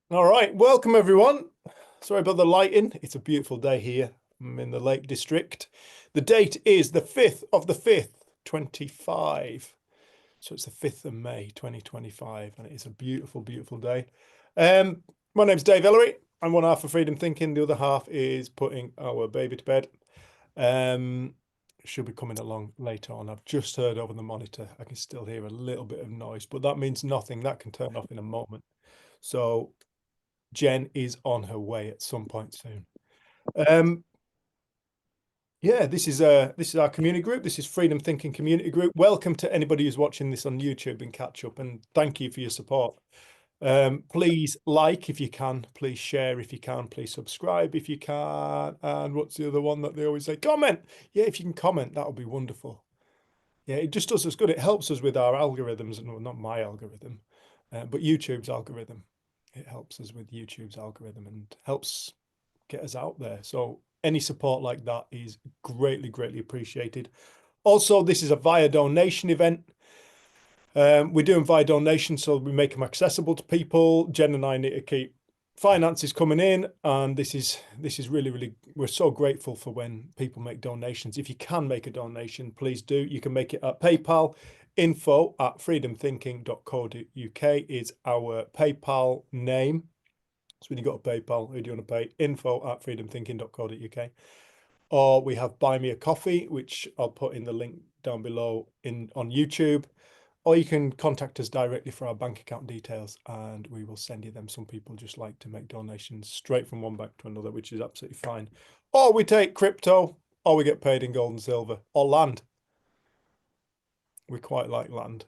All right, welcome everyone. Sorry about the lighting. It's a beautiful day here. I'm in the Lake District. The date is the 5th of the 5th, 25. So it's the 5th of May, 2025, and it is a beautiful, beautiful day. Um, my name's Dave Ellery. I'm one half of Freedom Thinking. The other half is putting our baby to bed. Um, she'll be coming along later on. I've just heard over the monitor. I can still hear a little bit of noise, but that means nothing. That can turn off in a moment. So Jen is on her way at some point soon. Um, yeah, this is our community group. This is Freedom Thinking Community Group. Welcome to anybody who's watching this on YouTube and catch up, and thank you for your support. Please like if you can, please share if you can, please subscribe if you can, and what's the other one that they always say? Comment. Yeah, if you can comment, that would be wonderful. Yeah, it just does us good. It helps us with our algorithms, and well, not my algorithm, but YouTube's algorithm. It helps us with YouTube's algorithm and helps get us out there. So any support like that is greatly, greatly appreciated. Also, this is a via donation event. We're doing via donation, so we make them accessible to people. Jen and I need to keep finances coming in, and this is really, really, we're so grateful for when people make donations. If you can make a donation, please do. You can make it at PayPal. info@freedomthinking.co.uk is our PayPal name. So when you go to PayPal, who do you want to pay? info@freedomthinking.co.uk. Or we have Buy Me a Coffee, which I'll put in the link down below on YouTube. Or you can contact us directly for our bank account details and we will send you them. Some people just like to make donations straight from one bank to another, which is absolutely fine. Or we take crypto, or we get paid in gold and silver, or land. We quite like land.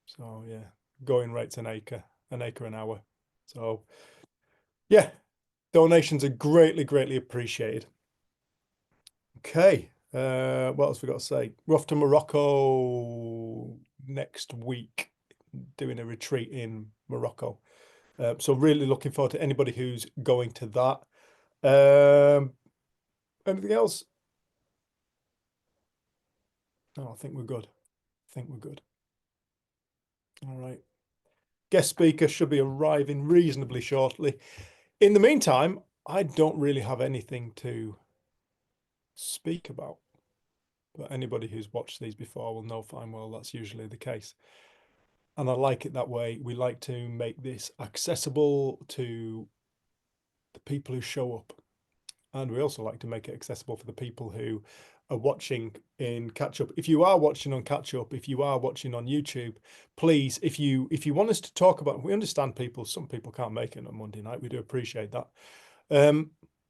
So yeah, going rate's an acre an hour. So yeah, donations are greatly, greatly appreciated. Okay. What else we got to say? We're off to Morocco next week, doing a retreat in Morocco. So really looking forward to anybody who's going to that. Anything else? Oh, I think we're good. I think we're good. All right. Guest speaker should be arriving reasonably shortly. In the meantime, I don't really have anything to speak about, but anybody who's watched these before will know fine well that's usually the case. And I like it that way. We like to make this accessible to the people who show up. And we also like to make it accessible for the people who are watching in catch up. If you are watching on catch up, if you are watching on YouTube, please, if you want us to talk about, we understand some people can't make it on Monday night. We do appreciate that.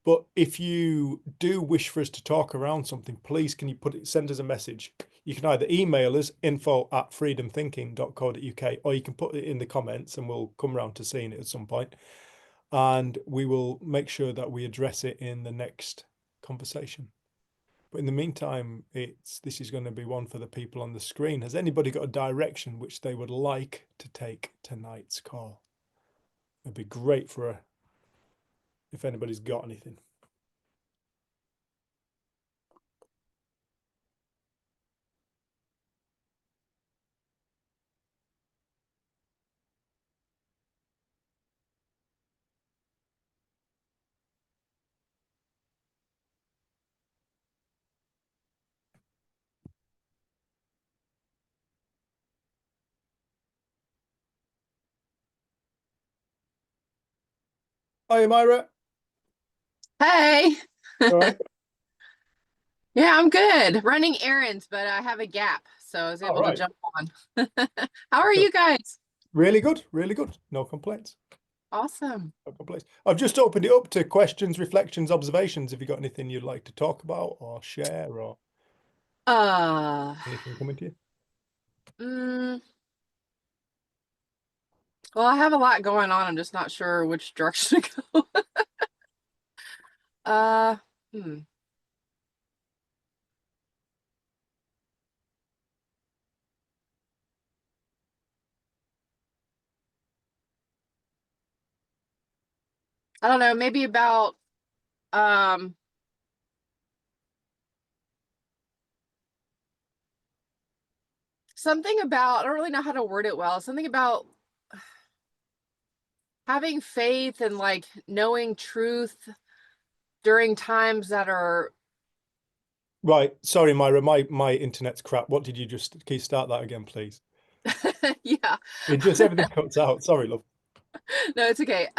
But if you do wish for us to talk around something, please can you send us a message. You can either email us info@freedomthinking.co.uk or you can put it in the comments and we'll come around to seeing it at some point. And we will make sure that we address it in the next conversation. But in the meantime, this is going to be one for the people on the screen. Has anybody got a direction which they would like to take tonight's call? It'd be great if anybody's got anything. Hi, Myra. Hey. All right. Yeah, I'm good. Running errands, but I have a gap, so I was All able to right. jump on. How are you guys? Really good. Really good. No complaints. Awesome. No complaints. I've just opened it up to questions, reflections, observations. Have you got anything you'd like to talk about or share or Uh, anything coming to you? mm, well, I have a lot going on. I'm just not sure which direction to go. Uh, hmm. I don't know, maybe about um something about, I don't really know how to word it well. Something about having faith and like knowing truth during times that are Right. Sorry, Myra, my internet's crap. What did you just, can you start that again, please? yeah. It just everything cuts out. Sorry, love. No, it's okay.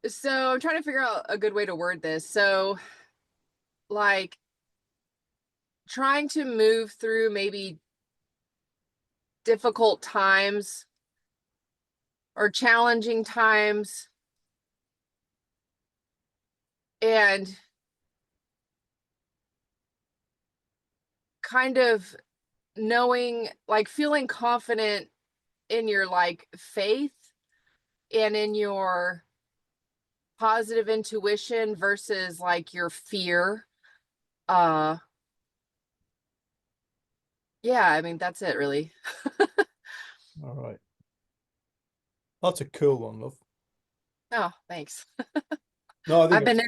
So I'm trying to figure out a good way to word this. So like trying to move through maybe difficult times or challenging times and kind of knowing, like feeling confident in your like faith and in your positive intuition versus like your fear. Uh yeah, I mean that's it really. All right. That's a cool one, love. Oh, thanks. No, I think I've been it's,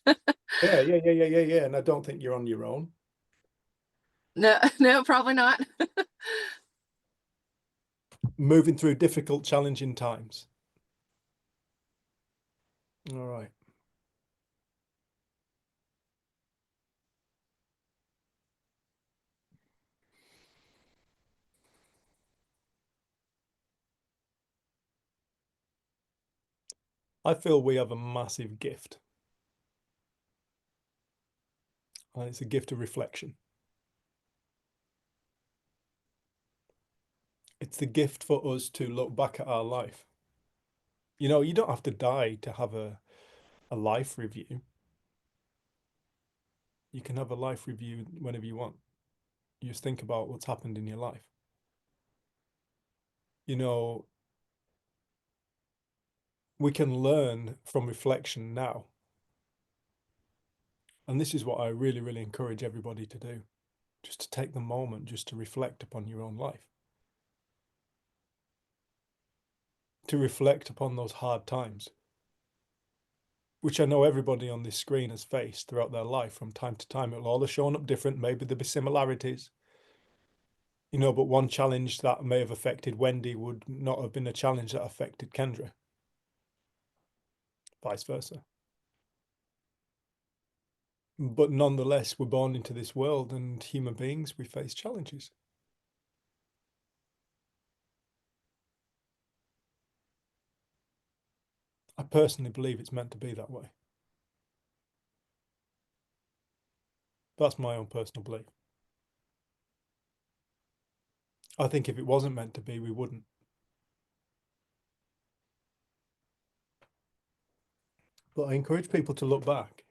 in it. yeah. And I don't think you're on your own. No, no, probably not. Moving through difficult, challenging times. All right. I feel we have a massive gift, and it's a gift of reflection. It's the gift for us to look back at our life. You know, you don't have to die to have a life review. You can have a life review whenever you want. You just think about what's happened in your life. You know, we can learn from reflection now. And this is what I really, really encourage everybody to do. Just to take the moment just to reflect upon your own life. To reflect upon those hard times, which I know everybody on this screen has faced throughout their life from time to time. It'll all have shown up different. Maybe there'll be similarities, you know, but one challenge that may have affected Wendy would not have been a challenge that affected Kendra, vice versa. But nonetheless, we're born into this world, and human beings, we face challenges. I personally believe it's meant to be that way. That's my own personal belief. I think if it wasn't meant to be, we wouldn't. But I encourage people to look back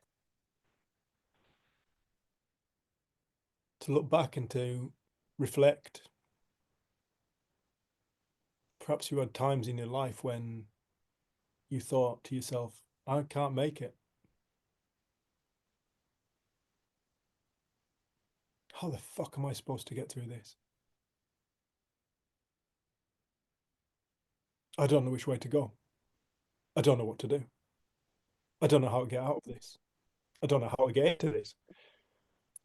and to reflect. Perhaps you had times in your life when you thought to yourself, I can't make it. How the fuck am I supposed to get through this? I don't know which way to go. I don't know what to do. I don't know how to get out of this. I don't know how to get into this.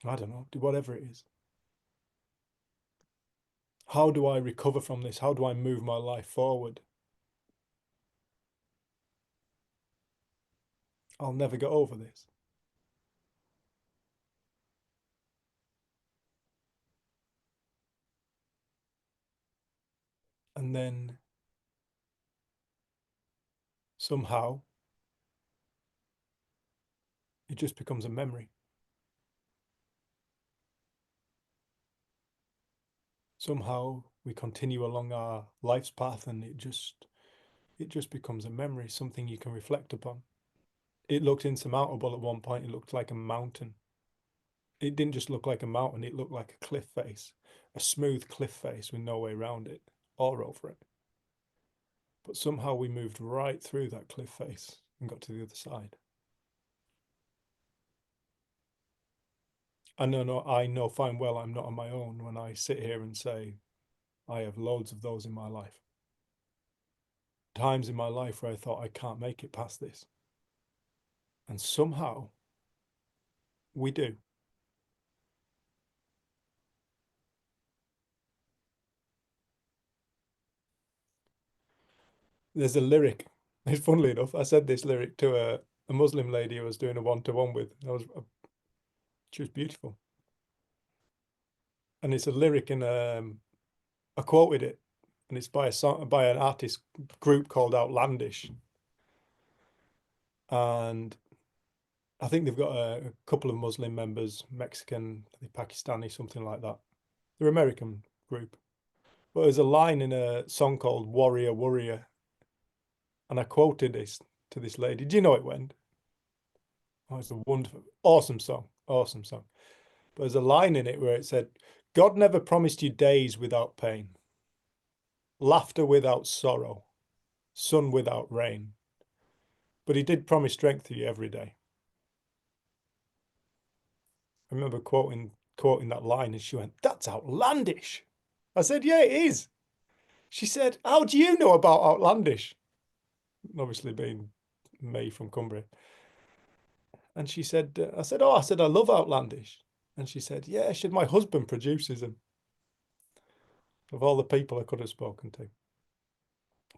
I don't know. Do whatever it is. How do I recover from this? How do I move my life forward? I'll never get over this. And then somehow it just becomes a memory. Somehow we continue along our life's path, and it just becomes a memory, something you can reflect upon. It looked insurmountable at one point. It looked like a mountain. It didn't just look like a mountain, it looked like a cliff face, a smooth cliff face with no way around it or over it. But somehow we moved right through that cliff face and got to the other side. I know fine well I'm not on my own when I sit here and say I have loads of those in my life. Times in my life where I thought I can't make it past this. And somehow we do. there's a lyric. It's funnily enough, I said this lyric to a Muslim lady I was doing a one-to-one with. She was beautiful. And it's a lyric in I quoted it, and it's by an artist group called Outlandish. And I think they've got a couple of Muslim members, Mexican, Pakistani, something like that. They're American group. But there's a line in a song called Warrior Warrior, and I quoted this to this lady. Do you know it, Wend? Oh, it's a wonderful, awesome song, awesome song. But there's a line in it where it said, God never promised you days without pain, laughter without sorrow, sun without rain, but he did promise strength to you every day. I remember quoting that line, and she went, "That's outlandish." I said, "Yeah, it is." She said, "How do you know about Outlandish?" Obviously being me from Cumbria. And she said, I said, I love Outlandish. And she said, yeah, my husband produces them. Of all the people I could have spoken to.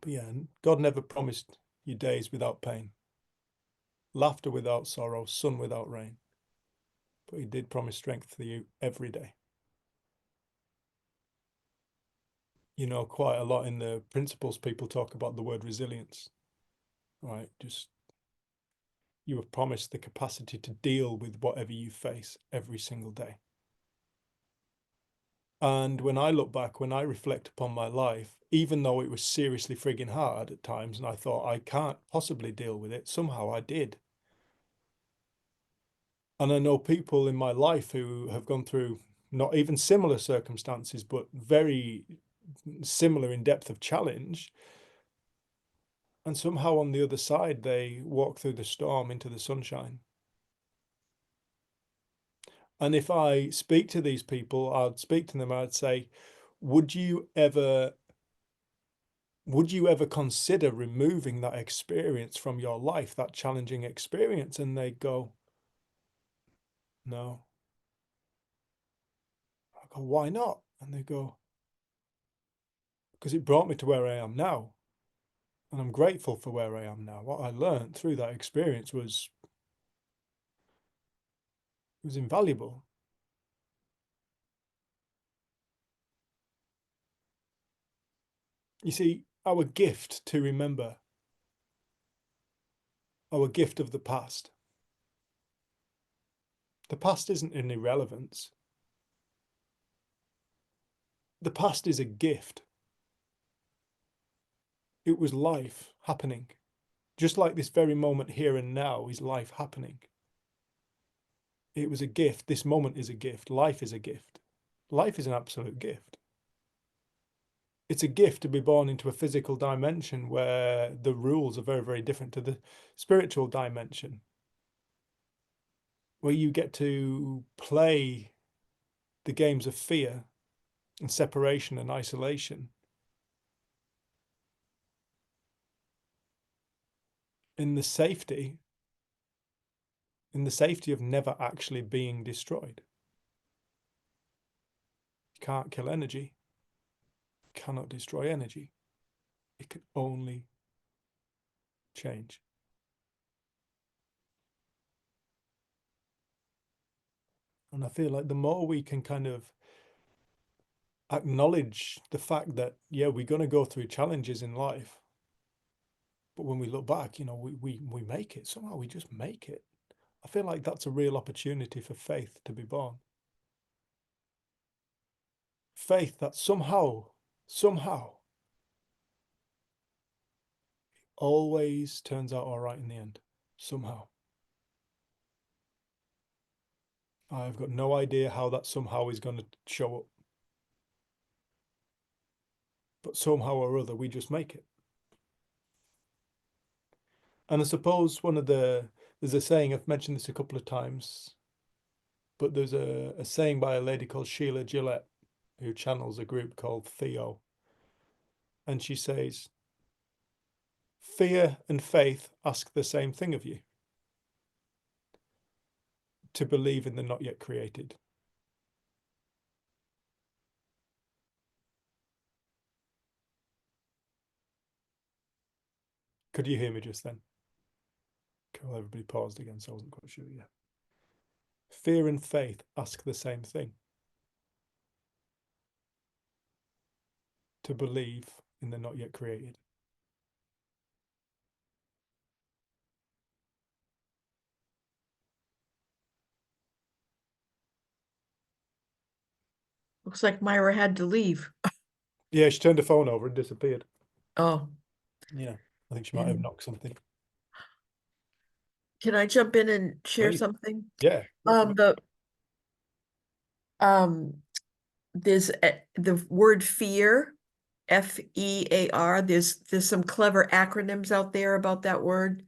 But yeah, God never promised you days without pain, laughter without sorrow, sun without rain. But he did promise strength for you every day. You know, quite a lot in the principles, people talk about the word resilience, right? Just you were promised the capacity to deal with whatever you face every single day. And when I look back, when I reflect upon my life, even though it was seriously frigging hard at times, and I thought I can't possibly deal with it, somehow I did. And I know people in my life who have gone through not even similar circumstances, but very similar in depth of challenge. And somehow on the other side, they walk through the storm into the sunshine. And if I speak to these people, I'd speak to them, I'd say, would you ever consider removing that experience from your life, that challenging experience? And they go, no. I go, why not? And they go, because it brought me to where I am now. And I'm grateful for where I am now. What I learned through that experience was invaluable. You see, our gift to remember, our gift of the past isn't an irrelevance. The past is a gift. It was life happening. Just like this very moment here and now is life happening. It was a gift. This moment is a gift. Life is a gift. Life is an absolute gift. It's a gift to be born into a physical dimension where the rules are very, very different to the spiritual dimension, where you get to play the games of fear and separation and isolation in the safety of never actually being destroyed. You can't kill energy. You cannot destroy energy. It can only change. And I feel like the more we can kind of acknowledge the fact that, yeah, we're going to go through challenges in life, but when we look back, you know, we make it. Somehow we just make it. I feel like that's a real opportunity for faith to be born. Faith that somehow always turns out all right in the end. Somehow. I've got no idea how that somehow is going to show up. But somehow or other, we just make it. And I suppose there's a saying, I've mentioned this a couple of times, but there's a saying by a lady called Sheila Gillette, who channels a group called Theo. And she says, fear and faith ask the same thing of you: to believe in the not yet created. Could you hear me just then? Cool, everybody paused again, so I wasn't quite sure. Yeah. Fear and faith ask the same thing. To believe in the not yet created. Looks like Myra had to leave. Yeah, she turned her phone over and disappeared. Oh, Yeah, I think she might have knocked something. can I jump in and share Please. something? Yeah. There's the word fear, F-E-A-R. There's some clever acronyms out there about that word.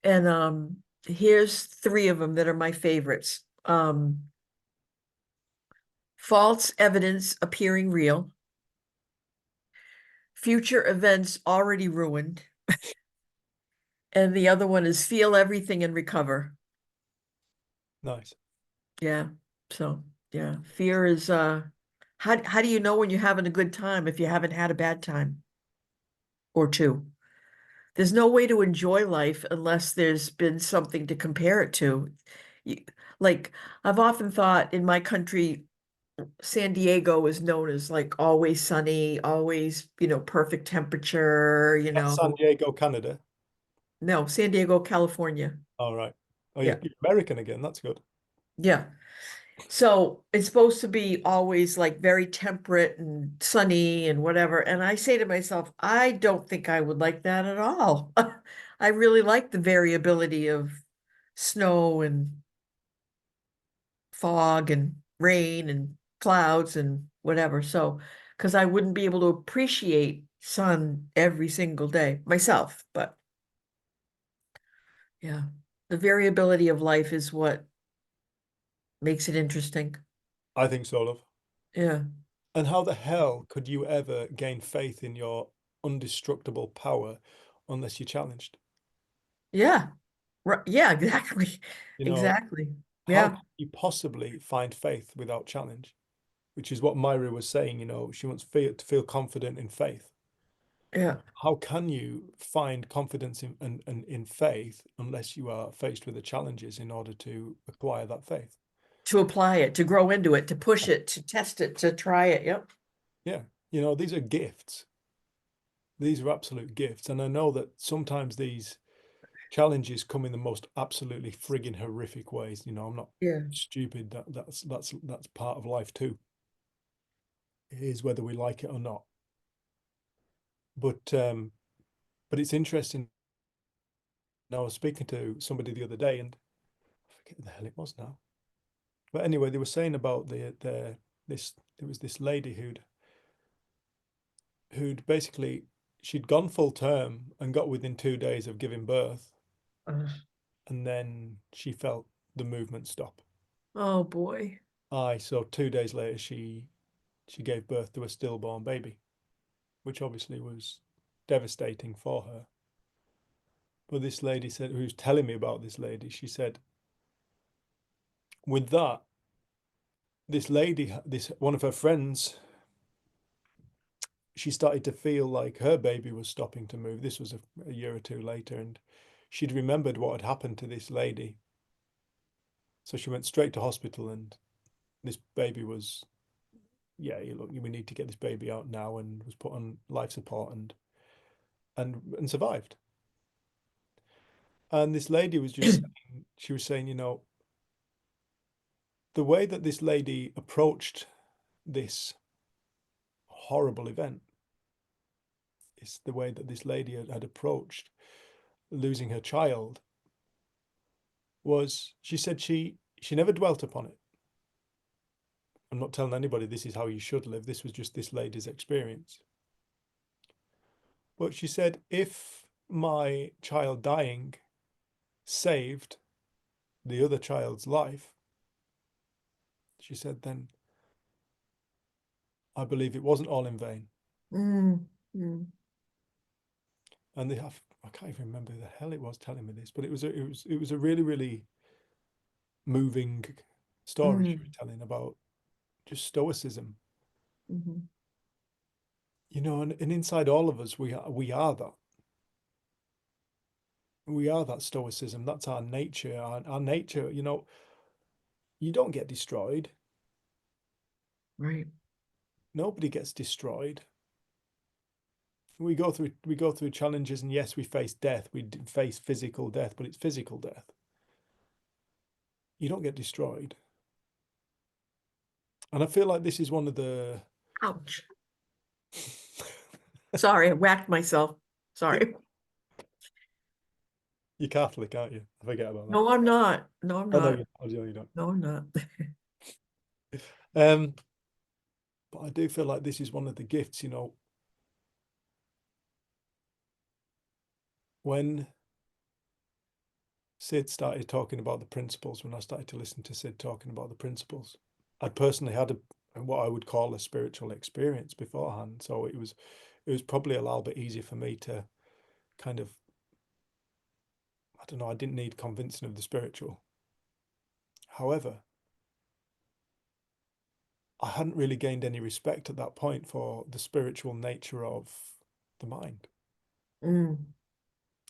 And here's 3 of them that are my favorites. False evidence appearing real. Future events already ruined. And the other one is feel everything and recover. Nice. Yeah. So yeah, fear is how do you know when you're having a good time if you haven't had a bad time or 2? There's no way to enjoy life unless there's been something to compare it to. Like I've often thought in my country, San Diego is known as like always sunny, always, perfect temperature, That's San Diego, Canada. No, San Diego, California. All right. Oh, Yeah. you're American again. That's good. Yeah. So it's supposed to be always like very temperate and sunny and whatever. And I say to myself, I don't think I would like that at all. I really like the variability of snow and fog and rain and clouds and whatever. So, because I wouldn't be able to appreciate sun every single day myself. But yeah, the variability of life is what makes it interesting. I think so, love. Yeah. And how the hell could you ever gain faith in your indestructible power unless you're challenged? Yeah. Right. Yeah, exactly. You know, Exactly. how Yeah. can you possibly find faith without challenge? Which is what Myra was saying, she wants to feel confident in faith. Yeah. How can you find confidence in faith unless you are faced with the challenges in order to acquire that faith? To apply it, to grow into it, to push it, to test it, to try it. Yep. Yeah. These are gifts. These are absolute gifts. And I know that sometimes these challenges come in the most absolutely frigging horrific ways. I'm not Yeah. stupid. That's part of life too. It is whether we like it or not. But it's interesting. Now I was speaking to somebody the other day, and I forget who the hell it was now. But anyway, they were saying about there was this lady who'd basically she'd gone full term and got within 2 days of giving birth, and then she felt the movement stop. Oh boy. So 2 days later she gave birth to a stillborn baby, which obviously was devastating for her. But this lady said, who's telling me about this lady, she said, with that, this lady, one of her friends, she started to feel like her baby was stopping to move. This was a year or 2 later, and she'd remembered what had happened to this lady. So she went straight to hospital, and this baby was, yeah, look, we need to get this baby out now, and was put on life support and survived. And this lady was just saying, she was saying, the way that this lady approached this horrible event is the way that this lady had approached losing her child was, she said she never dwelt upon it. I'm not telling anybody this is how you should live. This was just this lady's experience. But she said, if my child dying saved the other child's life, she said, then I believe it wasn't all in vain. Mm, mm, And I can't even remember who the hell it was telling me this, but it was a really, really moving story she was telling about just stoicism. mhm. And inside all of us we are that. We are that stoicism. That's our nature. Our nature, you know, you don't get destroyed. Right. Nobody gets destroyed. We go through challenges, and yes, we face death. Face physical death, but it's physical death. You don't get destroyed. And I feel like this is one of the Ouch. Sorry, I whacked myself. Sorry. You're Catholic, aren't you? I forget about that. No, I'm not. No, I'm I know not. you don't. No, I'm not. But I do feel like this is one of the gifts, you know, when Sid started talking about the principles, when I started to listen to Sid talking about the principles, I personally had what I would call a spiritual experience beforehand. So it was probably a little bit easier for me to kind of, I don't know, I didn't need convincing of the spiritual. However, I hadn't really gained any respect at that point for the spiritual nature of the mind. Mm,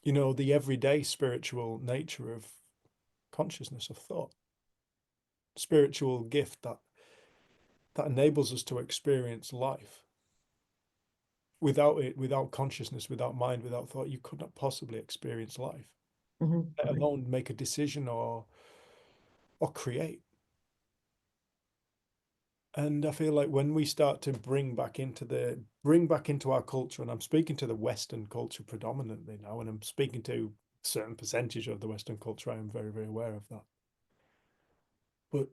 You know, the everyday spiritual nature of consciousness, of thought, spiritual gift that enables us to experience life. Without it, without consciousness, without mind, without thought, you could not possibly experience life, mhm, let right. alone make a decision or create. And I feel like when we start to bring back into our culture, and I'm speaking to the Western culture predominantly now, and I'm speaking to a certain percentage of the Western culture, I am very, very aware of that. But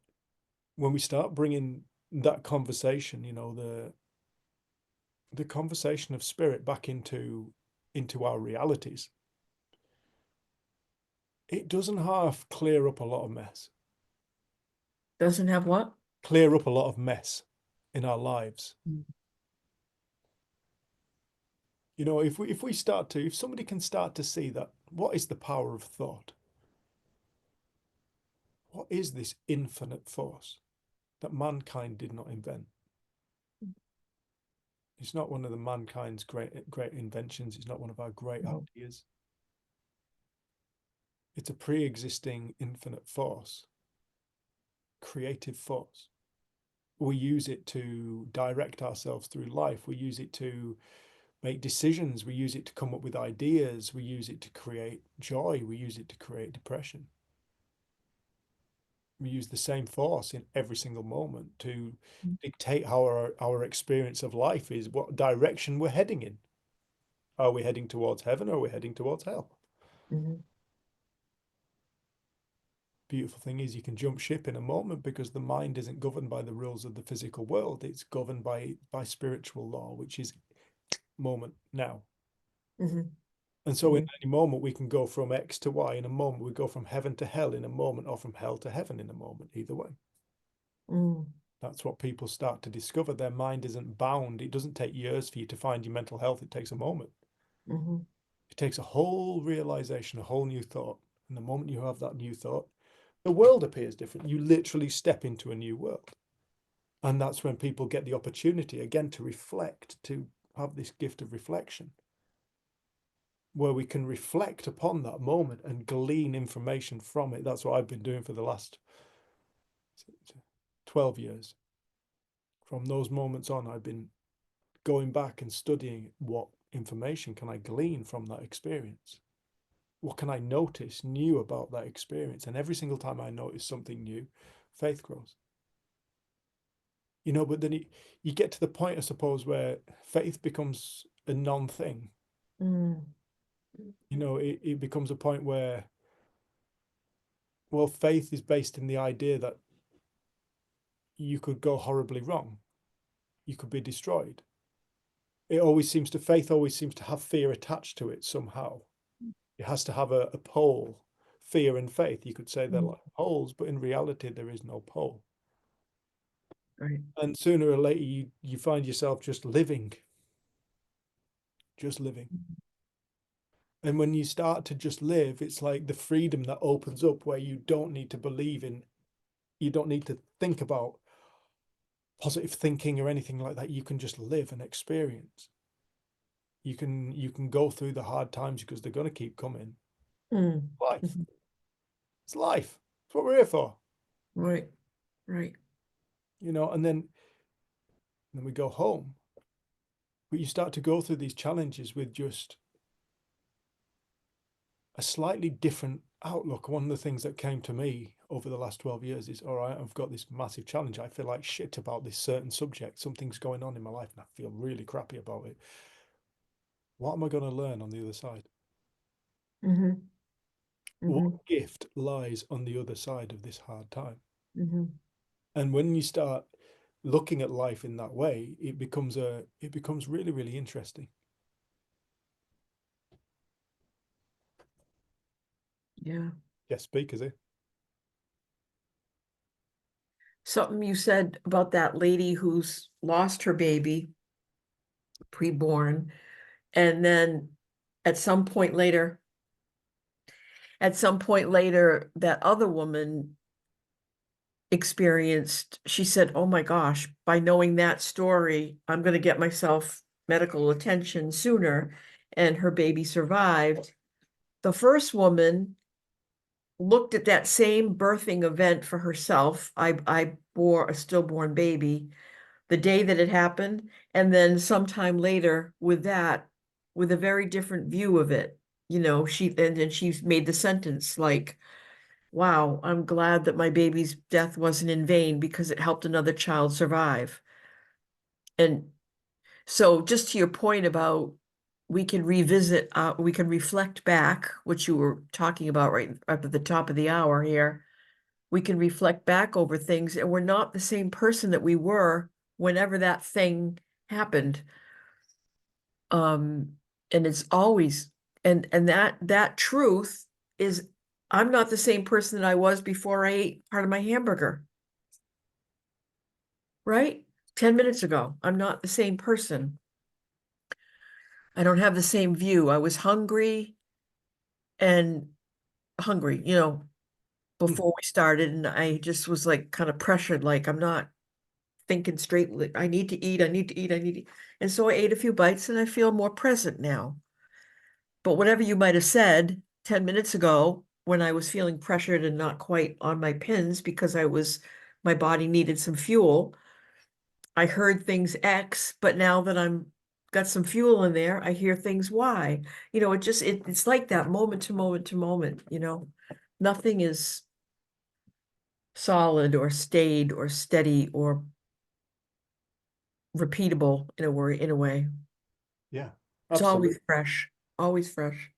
when we start bringing that conversation, you know, the conversation of spirit back into our realities, it doesn't half clear up a lot of mess. Doesn't have what? Clear up a lot of mess in our lives. Mm. You know, if somebody can start to see that, what is the power of thought? What is this infinite force that mankind did not invent? It's not one of the mankind's great inventions. It's not one of our great No. ideas. It's a pre-existing infinite force, creative force. We use it to direct ourselves through life. We use it to make decisions. We use it to come up with ideas. We use it to create joy. We use it to create depression. We use the same force in every single moment to dictate how our experience of life is, what direction we're heading in. Are we heading towards heaven, or are we heading towards hell? Mhm. Beautiful thing is you can jump ship in a moment, because the mind isn't governed by the rules of the physical world. It's governed by spiritual law, which is moment now. Mhm. And so in any moment we can go from X to Y. In a moment we go from heaven to hell in a moment, or from hell to heaven in a moment. Either way. Mm. That's what people start to discover. Their mind isn't bound. It doesn't take years for you to find your mental health. It takes a moment. Mhm. It takes a whole realization, a whole new thought. And the moment you have that new thought, the world appears different. You literally step into a new world. And that's when people get the opportunity again to reflect, to have this gift of reflection, where we can reflect upon that moment and glean information from it. That's what I've been doing for the last 12 years. From those moments on, I've been going back and studying what information can I glean from that experience. What can I notice new about that experience? And every single time I notice something new, faith grows. You know, but then you get to the point, I suppose, where faith becomes a non-thing. Mm. You know, it becomes a point where, well, faith is based in the idea that you could go horribly wrong. You could be destroyed. Faith always seems to have fear attached to it somehow. It has to have a pole, fear and faith. You could say they're like poles, but in reality, there is no pole. Right. And sooner or later, you find yourself just living. Just living. And when you start to just live, it's like the freedom that opens up, where you don't need to believe in, you don't need to think about positive thinking or anything like that. You can just live and experience. You can go through the hard times, because they're going to keep coming. Mm, Life. mhm. It's life. It's what we're here for. Right, right. You know, and then we go home. But you start to go through these challenges with just a slightly different outlook. One of the things that came to me over the last 12 years is, all right, I've got this massive challenge. I feel like shit about this certain subject. Something's going on in my life and I feel really crappy about it. What am I going to learn on the other side? Mm-hmm. Mm-hmm. What gift lies on the other side of this hard time? Mm-hmm. And when you start looking at life in that way, it becomes really, really interesting. Yeah. Yes, speakers, eh? Something you said about that lady who's lost her baby preborn, and then at some point later, that other woman experienced, she said, oh my gosh, by knowing that story, I'm going to get myself medical attention sooner. And her baby survived. The first woman looked at that same birthing event for herself. I bore a stillborn baby the day that it happened, and then sometime later with a very different view of it. You know, and then she made the sentence like, wow, I'm glad that my baby's death wasn't in vain because it helped another child survive. And so just to your point about we can revisit, we can reflect back, which you were talking about right up at the top of the hour here. We can reflect back over things, and we're not the same person that we were whenever that thing happened. And it's always, and that truth is, I'm not the same person that I was before I ate part of my hamburger. Right? 10 minutes ago, I'm not the same person. I don't have the same view. I was and hungry, before we started, and I just was like kind of pressured, like I'm not thinking straight. I need to eat, I need to eat, I need to eat. And so I ate a few bites and I feel more present now. But whatever you might have said 10 minutes ago when I was feeling pressured and not quite on my pins because my body needed some fuel, I heard things X, but now that I'm got some fuel in there, I hear things Y. It's like that moment to moment to moment, Nothing is solid or stayed or steady or repeatable in a way. Yeah, It's absolutely. always fresh, always fresh.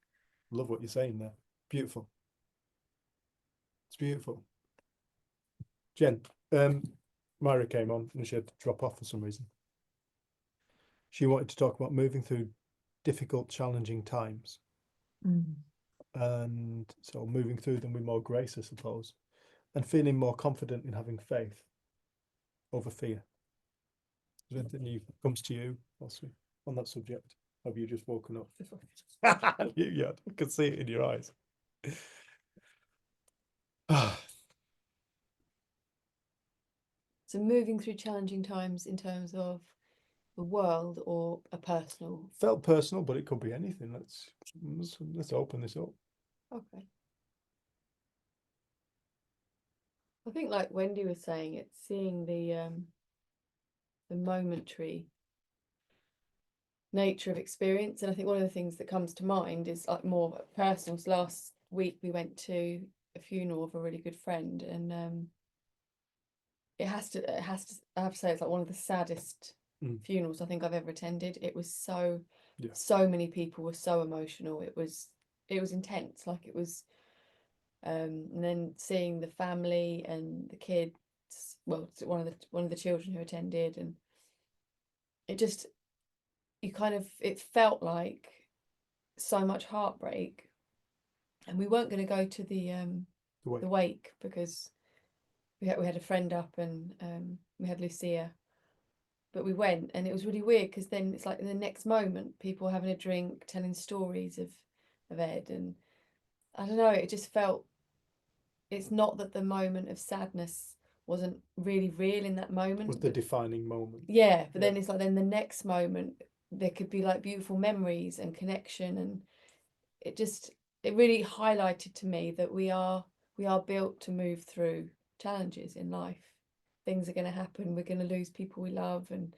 Love what you're saying there. Beautiful. It's beautiful. Jen, Myra came on and she had to drop off for some reason. She wanted to talk about moving through difficult, challenging times. Mm. And so moving through them with more grace, I suppose, and feeling more confident in having faith over fear. Is there anything new comes to you also on that subject? Have you just woken up? Yeah, I can see it in your eyes. So moving through challenging times in terms of the world or a personal. Felt personal, but it could be anything. Let's open this up. Okay. I think like Wendy was saying, it's seeing the momentary nature of experience. And I think one of the things that comes to mind is like more personal. So last week we went to a funeral of a really good friend, and I have to say it's like one of the saddest funerals I think I've ever attended. It was so many people were so emotional. It was intense. Like it was, and then seeing the family and the kids, well, one of the children who attended, and it felt like so much heartbreak. And we weren't going to go to the wake because we had a friend up, and we had Lucia, but we went, and it was really weird because then it's like in the next moment people having a drink, telling stories of Ed, and I don't know, it just felt, it's not that the moment of sadness wasn't really real in that moment. Was the defining moment. Yeah, but then it's like then the next moment there could be like beautiful memories and connection, and it just, it really highlighted to me that we are built to move through challenges in life. Things are going to happen. We're going to lose people we love and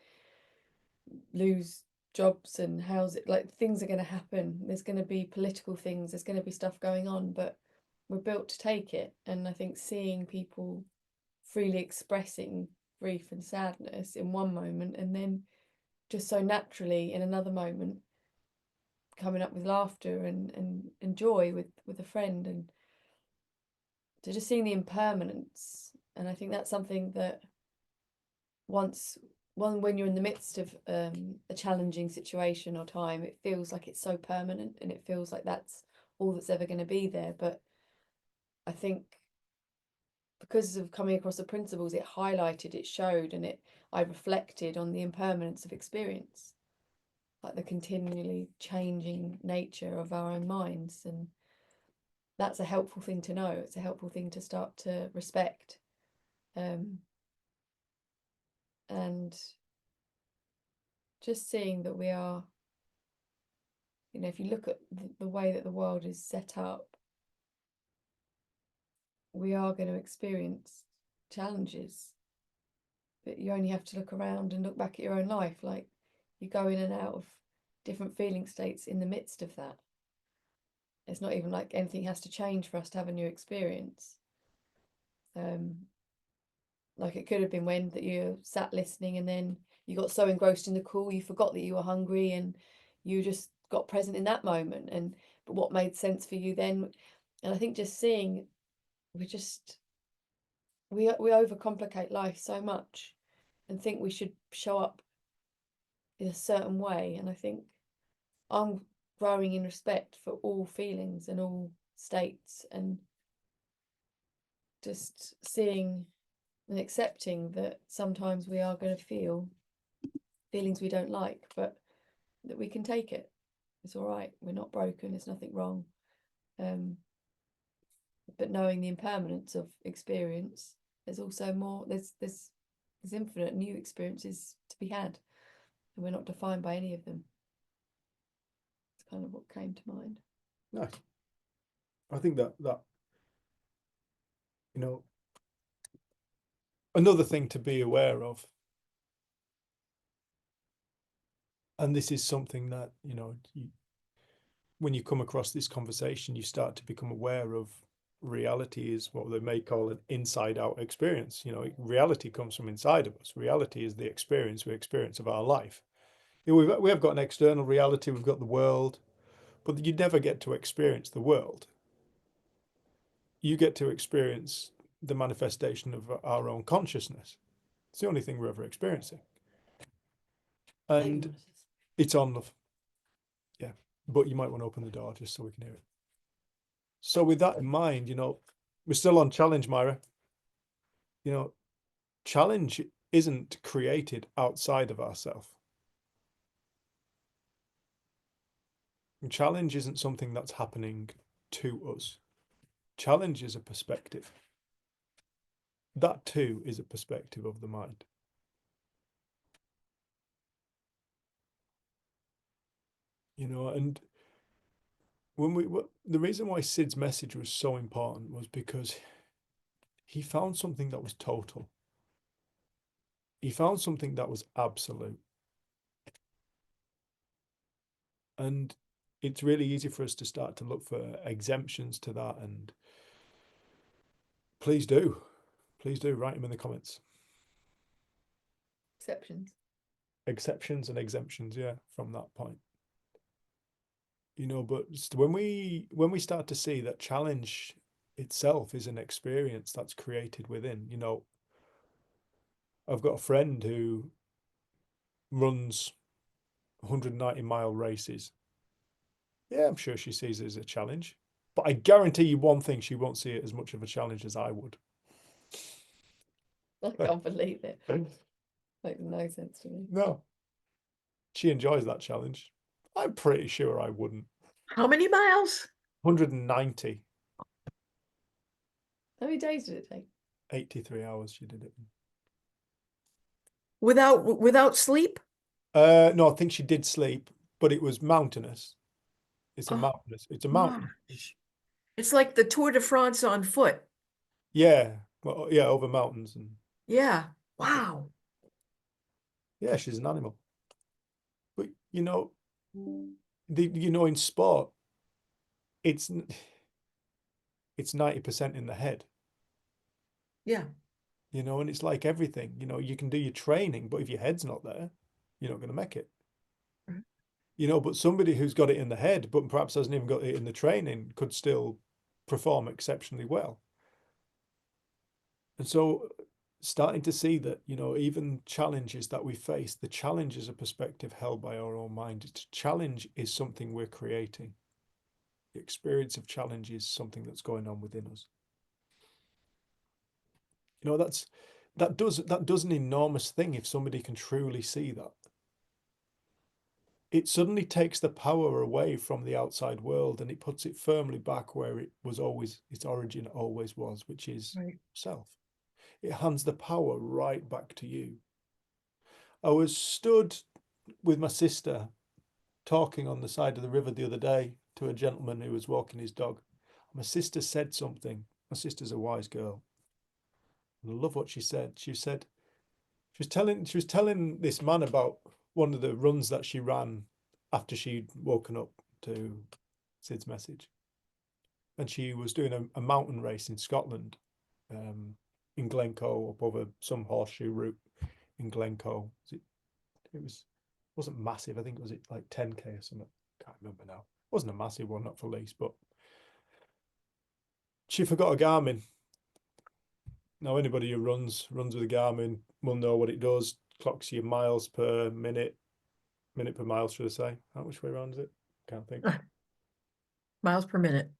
lose jobs and houses. Like, things are going to happen. There's going to be political things. There's going to be stuff going on, but we're built to take it. And I think seeing people freely expressing grief and sadness in one moment, and then just so naturally in another moment coming up with laughter and joy with a friend, and to just seeing the impermanence. And I think that's something that when you're in the midst of a challenging situation or time, it feels like it's so permanent, and it feels like that's all that's ever going to be there. But I think because of coming across the principles, it highlighted, it showed, and I reflected on the impermanence of experience, like the continually changing nature of our own minds. And that's a helpful thing to know. It's a helpful thing to start to respect. And just seeing that we are, if you look at the way that the world is set up, we are going to experience challenges, but you only have to look around and look back at your own life. Like, you go in and out of different feeling states in the midst of that. It's not even like anything has to change for us to have a new experience. Like, it could have been when that you sat listening and then you got so engrossed in the call you forgot that you were hungry, and you just got present in that moment. But what made sense for you then? And I think just seeing, we overcomplicate life so much and think we should show up in a certain way. And I think I'm growing in respect for all feelings and all states, and just seeing and accepting that sometimes we are going to feel feelings we don't like, but that we can take it. It's all right. We're not broken. There's nothing wrong. But knowing the impermanence of experience, there's also more. There's infinite new experiences to be had, and we're not defined by any of them. It's kind of what came to mind. Nice. I think that another thing to be aware of, and this is something that when you come across this conversation, you start to become aware of reality is what they may call an inside-out experience. Reality comes from inside of us. Reality is the experience we experience of our life. We have got an external reality. We've got the world, but you never get to experience the world. You get to experience the manifestation of our own consciousness. It's the only thing we're ever experiencing. And it's on the, yeah, but you might want to open the door just so we can hear it. So with that in mind, we're still on challenge, Myra. Challenge isn't created outside of ourselves. Challenge isn't something that's happening to us. Challenge is a perspective. That too is a perspective of the mind. And the reason why Sid's message was so important was because he found something that was total. He found something that was absolute. And it's really easy for us to start to look for exemptions to that. And please do write them in the comments. Exceptions and exemptions, yeah, from that point. But when we start to see that challenge itself is an experience that's created within, I've got a friend who runs 190-mile races. Yeah, I'm sure she sees it as a challenge, but I guarantee you one thing, she won't see it as much of a challenge as I would. I can't believe it. Makes no sense to me. No. She enjoys that challenge. I'm pretty sure I wouldn't. How many miles? 190. How many days did it take? 83 hours she did it. Without sleep? No, I think she did sleep, but it was mountainous. It's a Oh, mountain. It's a mountain. gosh. It's like the Tour de France on foot. Yeah. Well, yeah, over mountains. And Yeah. Wow. yeah, she's an animal. But in sport, it's 90% in the head, Yeah. and it's like everything, you can do your training, but if your head's not there, you're not going to make it. Right. But somebody who's got it in the head, but perhaps hasn't even got it in the training, could still perform exceptionally well. And so starting to see that, even challenges that we face, the challenge is a perspective held by our own mind. Challenge is something we're creating. The experience of challenge is something that's going on within us. That does an enormous thing if somebody can truly see that. It suddenly takes the power away from the outside world and it puts it firmly back where it was always, its origin always was, which is Right. self. It hands the power right back to you. I was stood with my sister talking on the side of the river the other day to a gentleman who was walking his dog. My sister said something. My sister's a wise girl. And I love what she said. She was telling this man about one of the runs that she ran after she'd woken up to Sid's message. And she was doing a mountain race in Scotland, in Glencoe, up over some horseshoe route in Glencoe. Wasn't massive. I think it was like 10K or something. Can't remember now. It wasn't a massive one, not for least, but she forgot a Garmin. Now anybody who runs with a Garmin will know what it does. Clocks your miles per minute per mile, should I say? Which way around is it? Can't think. Miles per minute.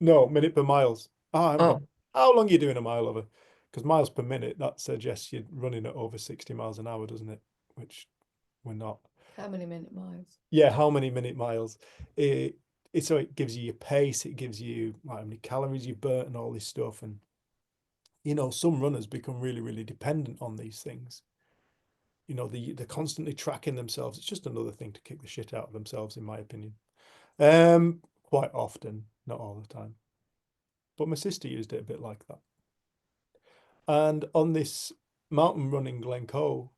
No, minute per miles. Oh, How long are you doing a mile over? Because miles per minute, that suggests you're running at over 60 miles an hour, doesn't it? Which we're not. How many minute miles? Yeah, how many minute miles? So it gives you your pace, it gives you how many calories you've burnt and all this stuff. And some runners become really, really dependent on these things. They're constantly tracking themselves. It's just another thing to kick the shit out of themselves, in my opinion. Quite often, not all the time. But my sister used it a bit like that. And on this mountain run in Glencoe,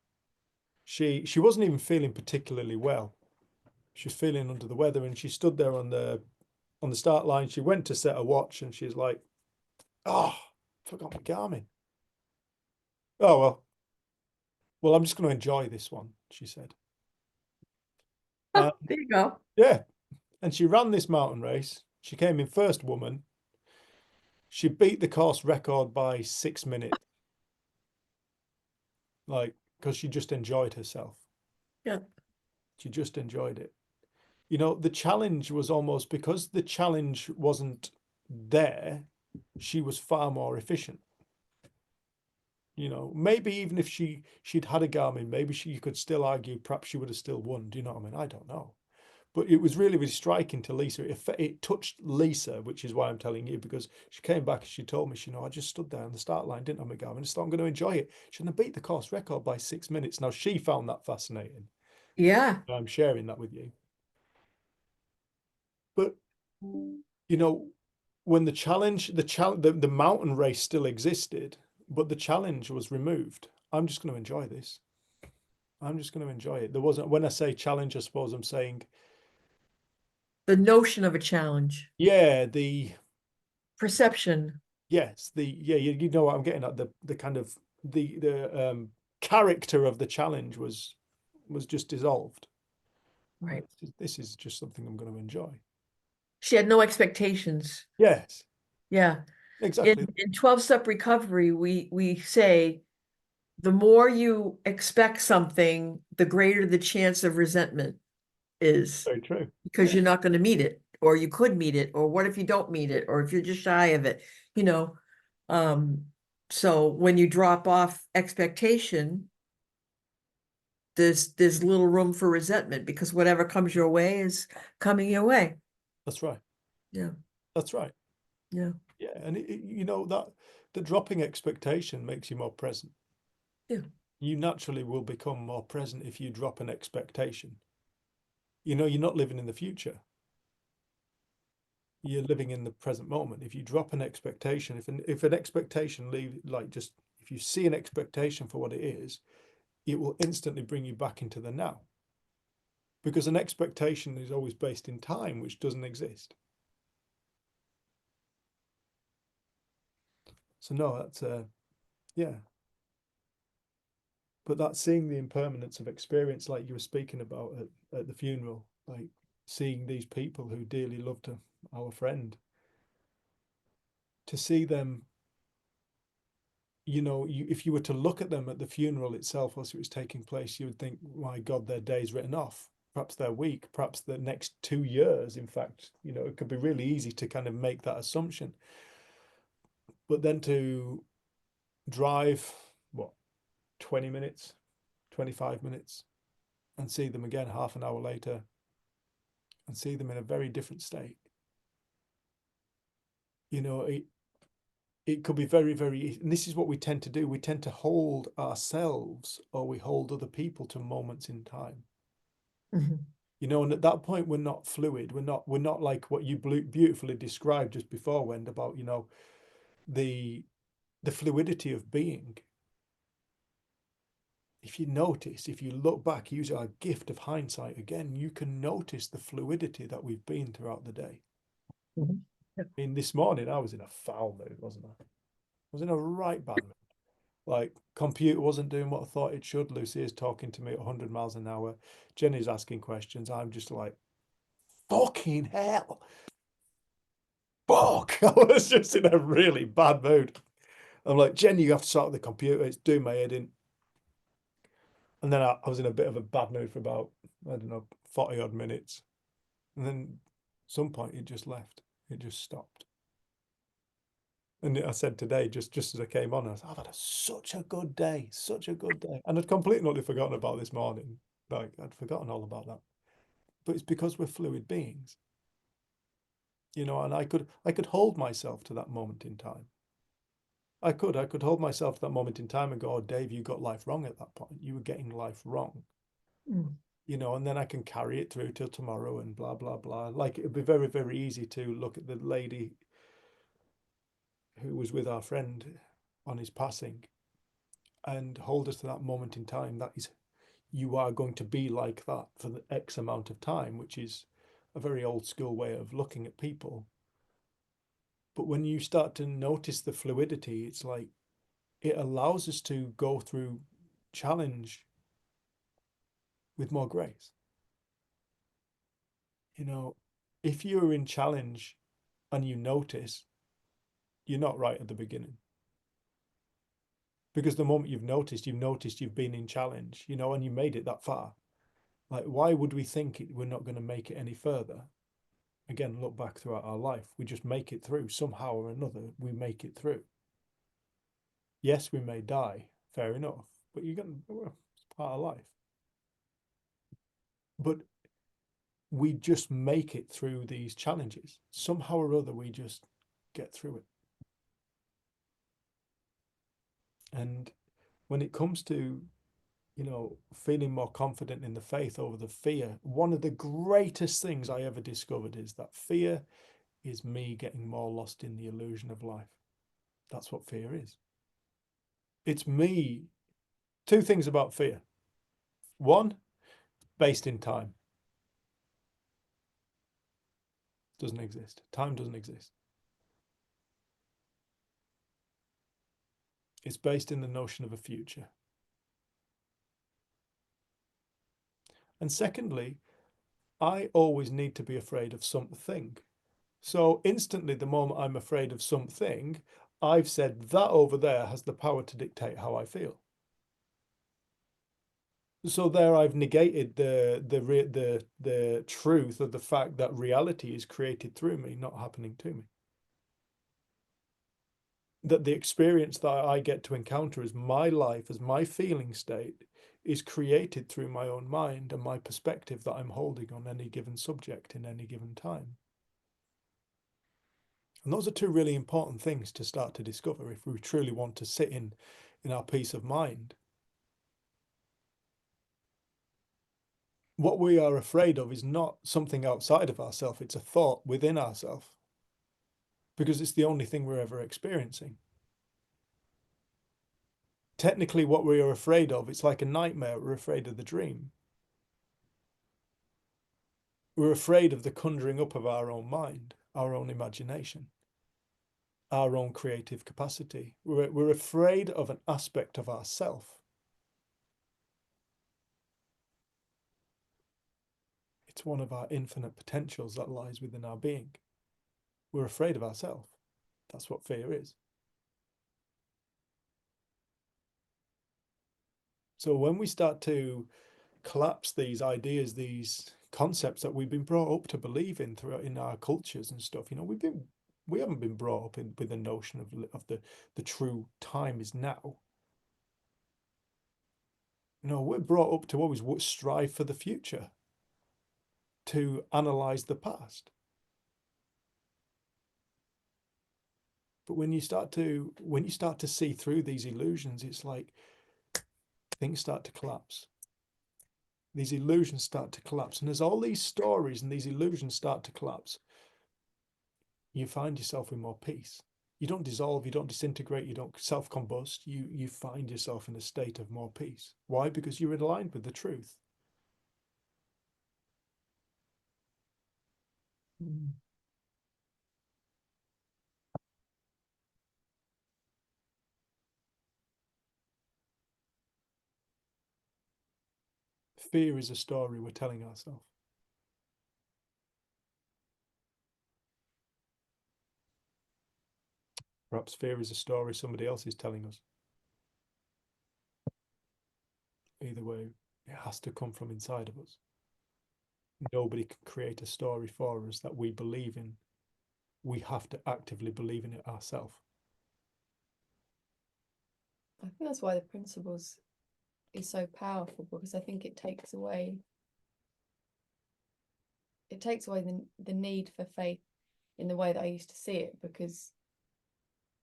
she wasn't even feeling particularly well. She was feeling under the weather, and she stood there on the start line. She went to set a watch, and she's like, "Oh, forgot my Garmin. Oh well, I'm just going to enjoy this one," she said. there you go. Yeah, and she ran this mountain race. She came in first woman. She beat the course record by 6 minutes, because she just enjoyed herself. Yeah. She just enjoyed it. The challenge was almost, because the challenge wasn't there, she was far more efficient. Maybe even if she'd had a Garmin, maybe you could still argue perhaps she would have still won. Do you know what I mean? I don't know. But it was really, really striking to Lisa. It touched Lisa, which is why I'm telling you, because she came back and she told me, I just stood there on the start line, didn't have my Garmin. I just thought, I'm going to enjoy it. She beat the course record by 6 minutes. Now, she found that fascinating. Yeah. I'm sharing that with you. But, when the mountain race still existed, but the challenge was removed, I'm just going to enjoy this. I'm just going to enjoy it. There wasn't, when I say challenge, I suppose I'm saying The notion of a challenge. yeah, the Perception. yes, you know what I'm getting at. The kind of the character of the challenge was just dissolved. Right. This is just something I'm going to enjoy. She had no expectations. Yes, Yeah. exactly. In 12-step recovery, we say the more you expect something, the greater the chance of resentment is, Very true. because you're not going to meet it, or you could meet it, or what if you don't meet it, or if you're just shy of it, so when you drop off expectation, there's little room for resentment, because whatever comes your way is coming your way. That's right. Yeah. That's right. Yeah. Yeah, and that the dropping expectation makes you more present. Yeah. You naturally will become more present if you drop an expectation. You're not living in the future. you're living in the present moment. If you drop an expectation, if an expectation if you see an expectation for what it is, it will instantly bring you back into the now. Because an expectation is always based in time, which doesn't exist. So no, that's yeah. But that's seeing the impermanence of experience, like you were speaking about at the funeral, like seeing these people who dearly loved our friend, to see them, if you were to look at them at the funeral itself whilst it was taking place, you would think, my God, their day's written off. Perhaps their week, perhaps the next 2 years. In fact, it could be really easy to kind of make that assumption. But then to drive, 20 minutes, 25 minutes, and see them again half an hour later, and see them in a very different state. It could be very, very, and this is what we tend to do. We tend to hold ourselves, or we hold other people to moments in time. And at that point, we're not fluid. We're not like what you beautifully described just before, Wend, about, the fluidity of being. If you notice, if you look back, use our gift of hindsight again, you can notice the fluidity that we've been throughout the day. I mean, this morning I was in a foul mood, wasn't I? I was in a right bad mood. Like, computer wasn't doing what I thought it should. Lucy is talking to me at 100 miles an hour. Jenny's asking questions. I'm just like, fucking hell. Fuck. I was just in a really bad mood. I'm like, Jenny, you have to start the computer. It's doing my head in. And then I was in a bit of a bad mood for about, 40 odd minutes. And then at some point it just left. It just stopped. And I said today, just as I came on, I've had such a good day, such a good day. And I'd completely forgotten about this morning. Like, I'd forgotten all about that. But it's because we're fluid beings. And I could hold myself to that moment in time. I could hold myself to that moment in time and go, oh, Dave, you got life wrong at that point. You were getting life wrong. And then I can carry it through till tomorrow and blah, blah, blah. Like, it'd be very, very easy to look at the lady who was with our friend on his passing and hold us to that moment in time. That is, you are going to be like that for the X amount of time, which is a very old school way of looking at people. But when you start to notice the fluidity, it's like it allows us to go through challenge with more grace. If you're in challenge and you notice, you're not right at the beginning. Because the moment you've noticed you've been in challenge, and you made it that far. Like, why would we think we're not going to make it any further? Again, look back throughout our life. We just make it through somehow or another. We make it through. Yes, we may die. Fair enough. But it's part of life. But we just make it through these challenges. Somehow or other, we just get through it. And when it comes to, feeling more confident in the faith over the fear, one of the greatest things I ever discovered is that fear is me getting more lost in the illusion of life. That's what fear is. It's me. Two things about fear. One, based in time. Doesn't exist. Time doesn't exist. It's based in the notion of a future. And secondly, I always need to be afraid of something. So instantly, the moment I'm afraid of something, I've said that over there has the power to dictate how I feel. So there I've negated the truth of the fact that reality is created through me, not happening to me. That the experience that I get to encounter as my life, as my feeling state, is created through my own mind and my perspective that I'm holding on any given subject in any given time. And those are two really important things to start to discover if we truly want to sit in our peace of mind. What we are afraid of is not something outside of ourselves, it's a thought within ourselves. because it's the only thing we're ever experiencing. Technically, what we are afraid of, it's like a nightmare. We're afraid of the dream. We're afraid of the conjuring up of our own mind, our own imagination, our own creative capacity. We're afraid of an aspect of ourself. It's one of our infinite potentials that lies within our being. We're afraid of ourselves. That's what fear is. So when we start to collapse these ideas, these concepts that we've been brought up to believe in throughout in our cultures and stuff, you know, we haven't been brought up with the notion of the true time is now. No, we're brought up to always strive for the future, to analyze the past. But when you start to see through these illusions, it's like things start to collapse. These illusions start to collapse. And as all these stories and these illusions start to collapse, you find yourself in more peace. You don't dissolve, you don't disintegrate, you don't self-combust. You find yourself in a state of more peace. Why? Because you're aligned with the truth. Fear is a story we're telling ourselves. Perhaps fear is a story somebody else is telling us. Either way, it has to come from inside of us. Nobody can create a story for us that we believe in. We have to actively believe in it ourselves. I think that's why the principles is so powerful, because I think it takes away the need for faith in the way that I used to see it, because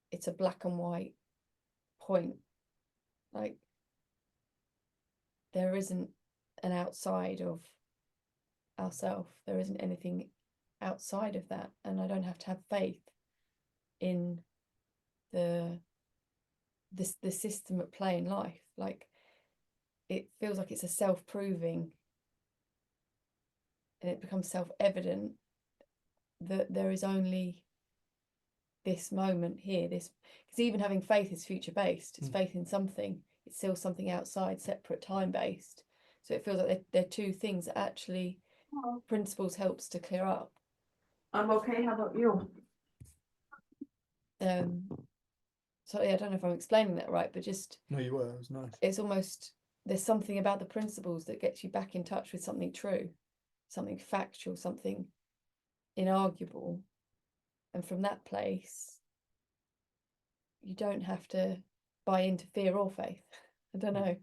it's a black and white point. Like, there isn't an outside of ourself. There isn't anything outside of that, and I don't have to have faith in the system at play in life. Like, it feels like it's a self-proving, and it becomes self-evident that there is only this moment here. This, because even having faith is future-based. It's faith in something. It's still something outside, separate, time-based. So it feels like they're two things that actually principles helps to clear up. I'm okay. How about you? So yeah, I don't know if I'm explaining that right, but just No, you were. It was nice. it's almost, there's something about the principles that gets you back in touch with something true, something factual, something inarguable, and from that place, you don't have to buy into fear or faith. I don't know.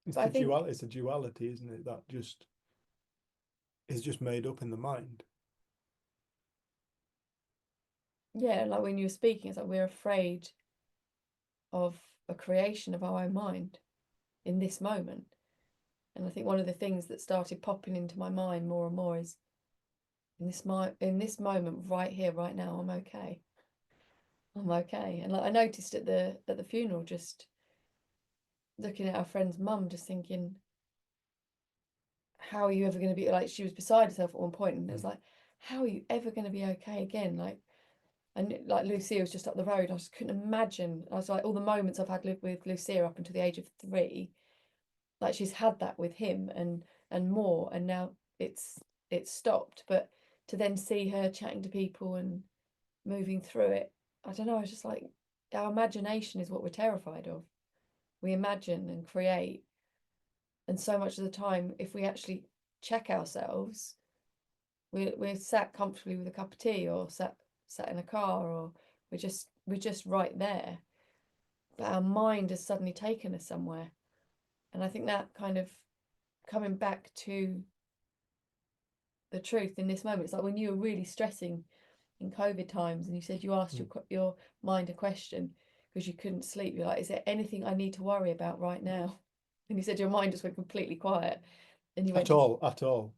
It's But I the think- duality. It's a duality, isn't it? That just is just made up in the mind. Yeah, like when you were speaking, it's like we're afraid of a creation of our own mind in this moment. And I think one of the things that started popping into my mind more and more is in this moment right here, right now, I'm okay. I'm okay. And like I noticed at the funeral, just looking at our friend's mum, just thinking, how are you ever going to be, like, she was beside herself at one point, and it was like, how are you ever going to be okay again? Like, and like Lucia was just up the road. I just couldn't imagine. I was like, all the moments I've had with Lucia up until the age of 3, like she's had that with him and more, and now it's stopped. But to then see her chatting to people and moving through it, I don't know, I was just like, our imagination is what we're terrified of. We imagine and create, and so much of the time, if we actually check ourselves, we're sat comfortably with a cup of tea, or sat in a car, or we're just right there, but our mind has suddenly taken us somewhere. And I think that kind of coming back to the truth in this moment, it's like when you were really stressing in COVID times, and you said you asked your mind a question because you couldn't sleep. You're like, is there anything I need to worry about right now? And you said your mind just went completely quiet, and you went At all.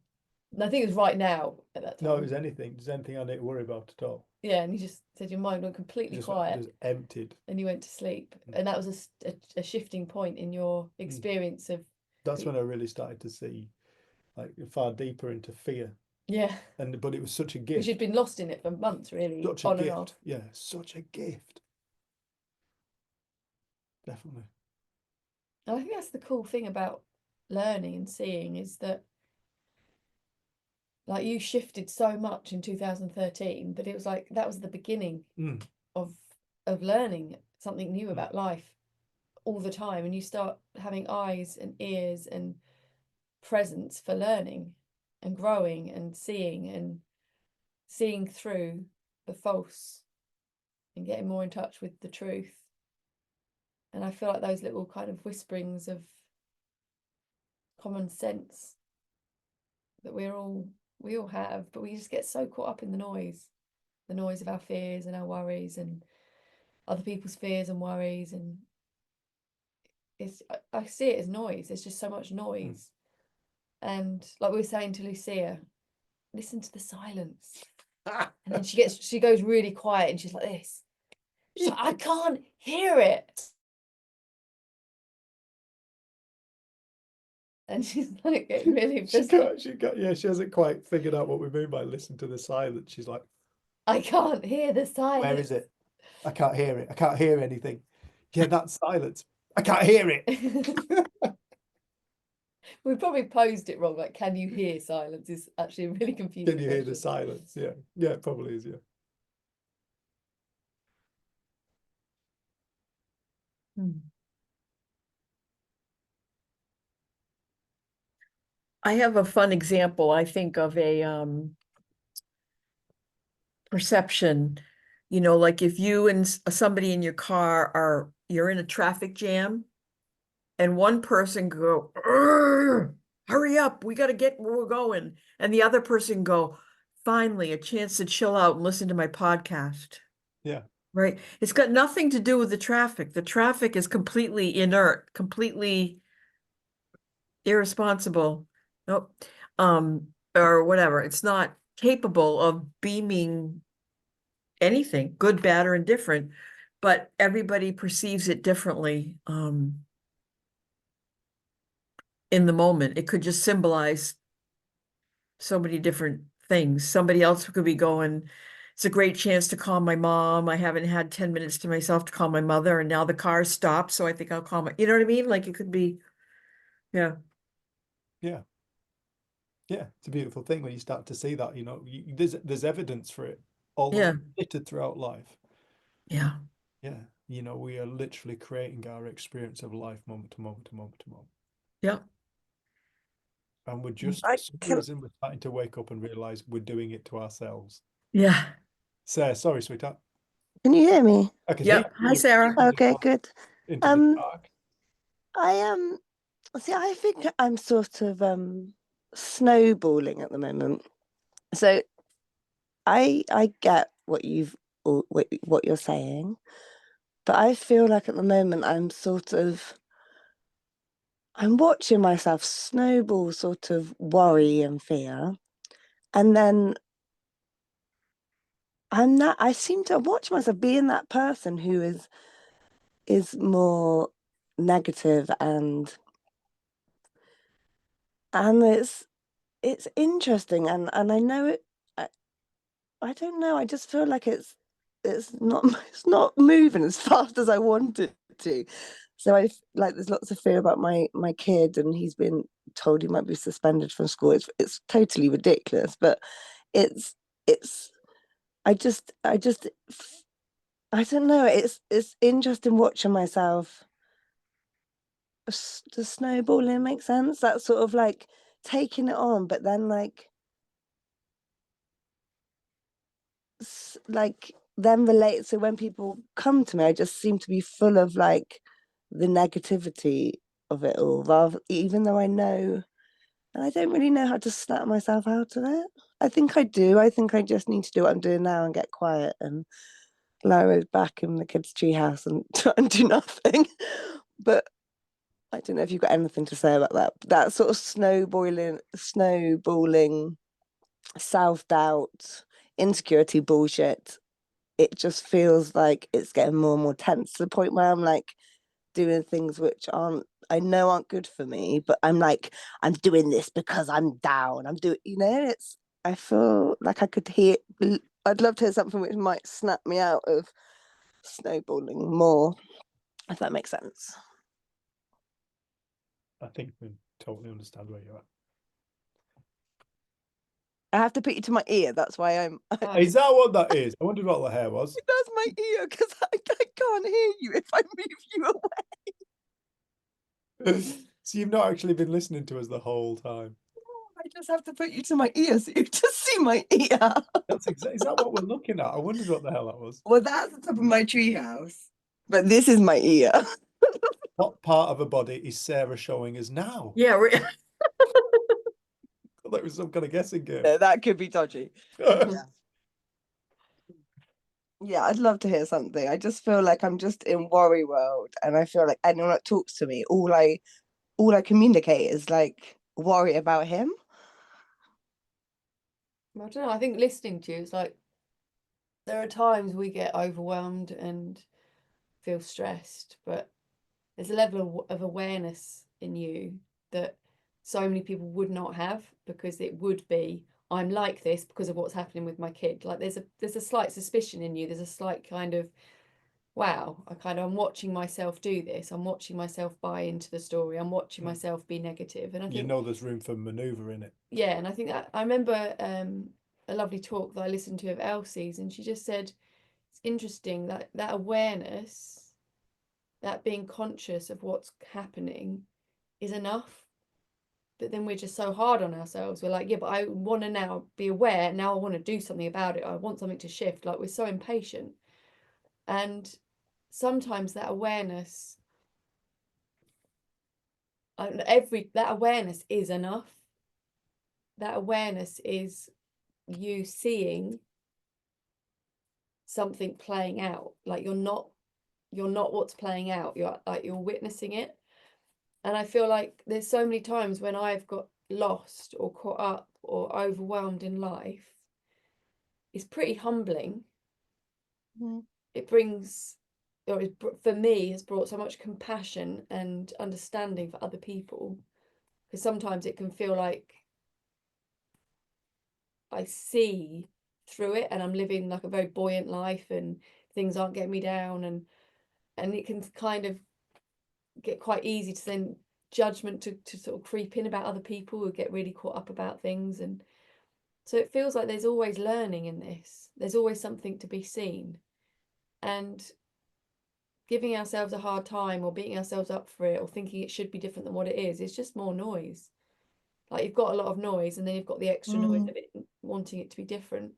And I think it was right now at that time. No, it was anything. There's anything I need to worry about at all. Yeah, and he just said your mind went completely quiet Just emptied. and you went to sleep. Mm. And that was a shifting point in your experience of, That's when I really started to see like far deeper into fear. yeah, But it was such a because gift. you'd been lost in it for months, really, Such a on and gift. off. Yeah, such a gift. Definitely. And I think that's the cool thing about learning and seeing is that, like, you shifted so much in 2013, but it was like that was the beginning of learning something new about life all the time, and you start having eyes and ears and presence for learning and growing and seeing through the false and getting more in touch with the truth. And I feel like those little kind of whisperings of common sense that we all have, but we just get so caught up in the noise of our fears and our worries and other people's fears and worries, and I see it as noise. There's just so much noise. And like we were saying to Lucia, listen to the silence. And then she goes really quiet and she's like this. She's like, I can't hear it. And she's like getting really she hasn't quite figured out what we mean by listen to the silence. She's like, I can't hear the silence. where is it? I can't hear it. I can't hear anything. Yeah, that's silence. I can't hear it. We probably posed it wrong. Like, can you hear silence? Is actually a really confusing. Can you hear the question. silence? Yeah. Yeah, it probably is. Yeah. I have a fun example, I think, of a perception, like if you and somebody in your car you're in a traffic jam and one person go, hurry up, we got to get where we're going. And the other person go, finally, a chance to chill out and listen to my podcast. Yeah. Right. It's got nothing to do with the traffic. The traffic is completely inert, completely irresponsible. Nope. Or whatever. It's not capable of beaming anything, good, bad, or indifferent, but everybody perceives it differently. In the moment, it could just symbolize so many different things. Somebody else could be going, it's a great chance to call my mom. I haven't had 10 minutes to myself to call my mother, and now the car stopped, so I think I'll call you know what I mean? Like it could be, yeah. Yeah. Yeah, it's a beautiful thing when you start to see that, there's evidence for it all littered throughout life. Yeah. Yeah. We are literally creating our experience of life moment to moment to moment to moment. Yeah. And we're just, for some reason, we're starting to wake up and realize we're doing it to ourselves. Yeah. Sarah, sorry, sweetheart. Can you hear me? I can Yeah. hear Hi, you. Sarah. Okay, good. Into the dark. I see, I think I'm sort of snowballing at the moment. So I get what you're saying, but I feel like at the moment I'm watching myself snowball sort of worry and fear, and then I seem to watch myself being that person who is more negative, and it's interesting, and I know it. I don't know. I just feel like it's not moving as fast as I want it to. So there's lots of fear about my kid, and he's been told he might be suspended from school. It's totally ridiculous, but it's I don't know. It's interesting watching myself. Does snowballing make sense? That's sort of like taking it on, but then then relate. So when people come to me, I just seem to be full of like the negativity of it all, rather, even though I know, and I don't really know how to snap myself out of it. I think I do. I think I just need to do what I'm doing now and get quiet and lie back in the kids' treehouse and try and do nothing. But I don't know if you've got anything to say about that. That sort of snowballing self-doubt, insecurity bullshit, it just feels like it's getting more and more tense to the point where I'm like doing things which I know aren't good for me, but I'm like, I'm doing this because I'm down. I'm doing, I feel like I could I'd love to hear something which might snap me out of snowballing more, if that makes sense. I think we totally understand where you're at. I have to put you to my ear. That's why I'm. Is that what that is? I wondered what the hair was. That's my ear because I can't hear you if I move you away. So you've not actually been listening to us the whole time. I just have to put you to my ear so you just see my ear. That's is that what we're looking at? I wondered what the hell that was. Well, that's the top of my treehouse, but this is my ear. What part of her body is Sarah showing us now? Yeah, That was some kind of guessing game. Yeah, that could be dodgy. Yeah, I'd love to hear something. I just feel like I'm just in worry world, and I feel like anyone that talks to me, all I communicate is like worry about him. I don't know. I think listening to you, it's like there are times we get overwhelmed and feel stressed, but there's a level of awareness in you that so many people would not have, because it would be, I'm like this because of what's happening with my kid. Like there's a slight suspicion in you. There's a slight kind of, wow, I'm watching myself do this. I'm watching myself buy into the story. I'm watching myself be negative. And I think, there's room for maneuver in it. yeah, and I think that I remember a lovely talk that I listened to of Elsie's, and she just said it's interesting that awareness, that being conscious of what's happening is enough. But then we're just so hard on ourselves. We're like, yeah, but I want to now be aware. Now I want to do something about it. I want something to shift. Like we're so impatient. And sometimes that awareness, that awareness is enough. That awareness is you seeing something playing out. Like you're not what's playing out. You're witnessing it. And I feel like there's so many times when I've got lost or caught up or overwhelmed in life, it's pretty humbling. It brings, for me, has brought so much compassion and understanding for other people, because sometimes it can feel like I see through it and I'm living like a very buoyant life and things aren't getting me down, and it can kind of get quite easy to then judgment to sort of creep in about other people who get really caught up about things. And so it feels like there's always learning in this. There's always something to be seen, and giving ourselves a hard time or beating ourselves up for it or thinking it should be different than what it is, it's just more noise. Like you've got a lot of noise and then you've got the extra noise of it wanting it to be different.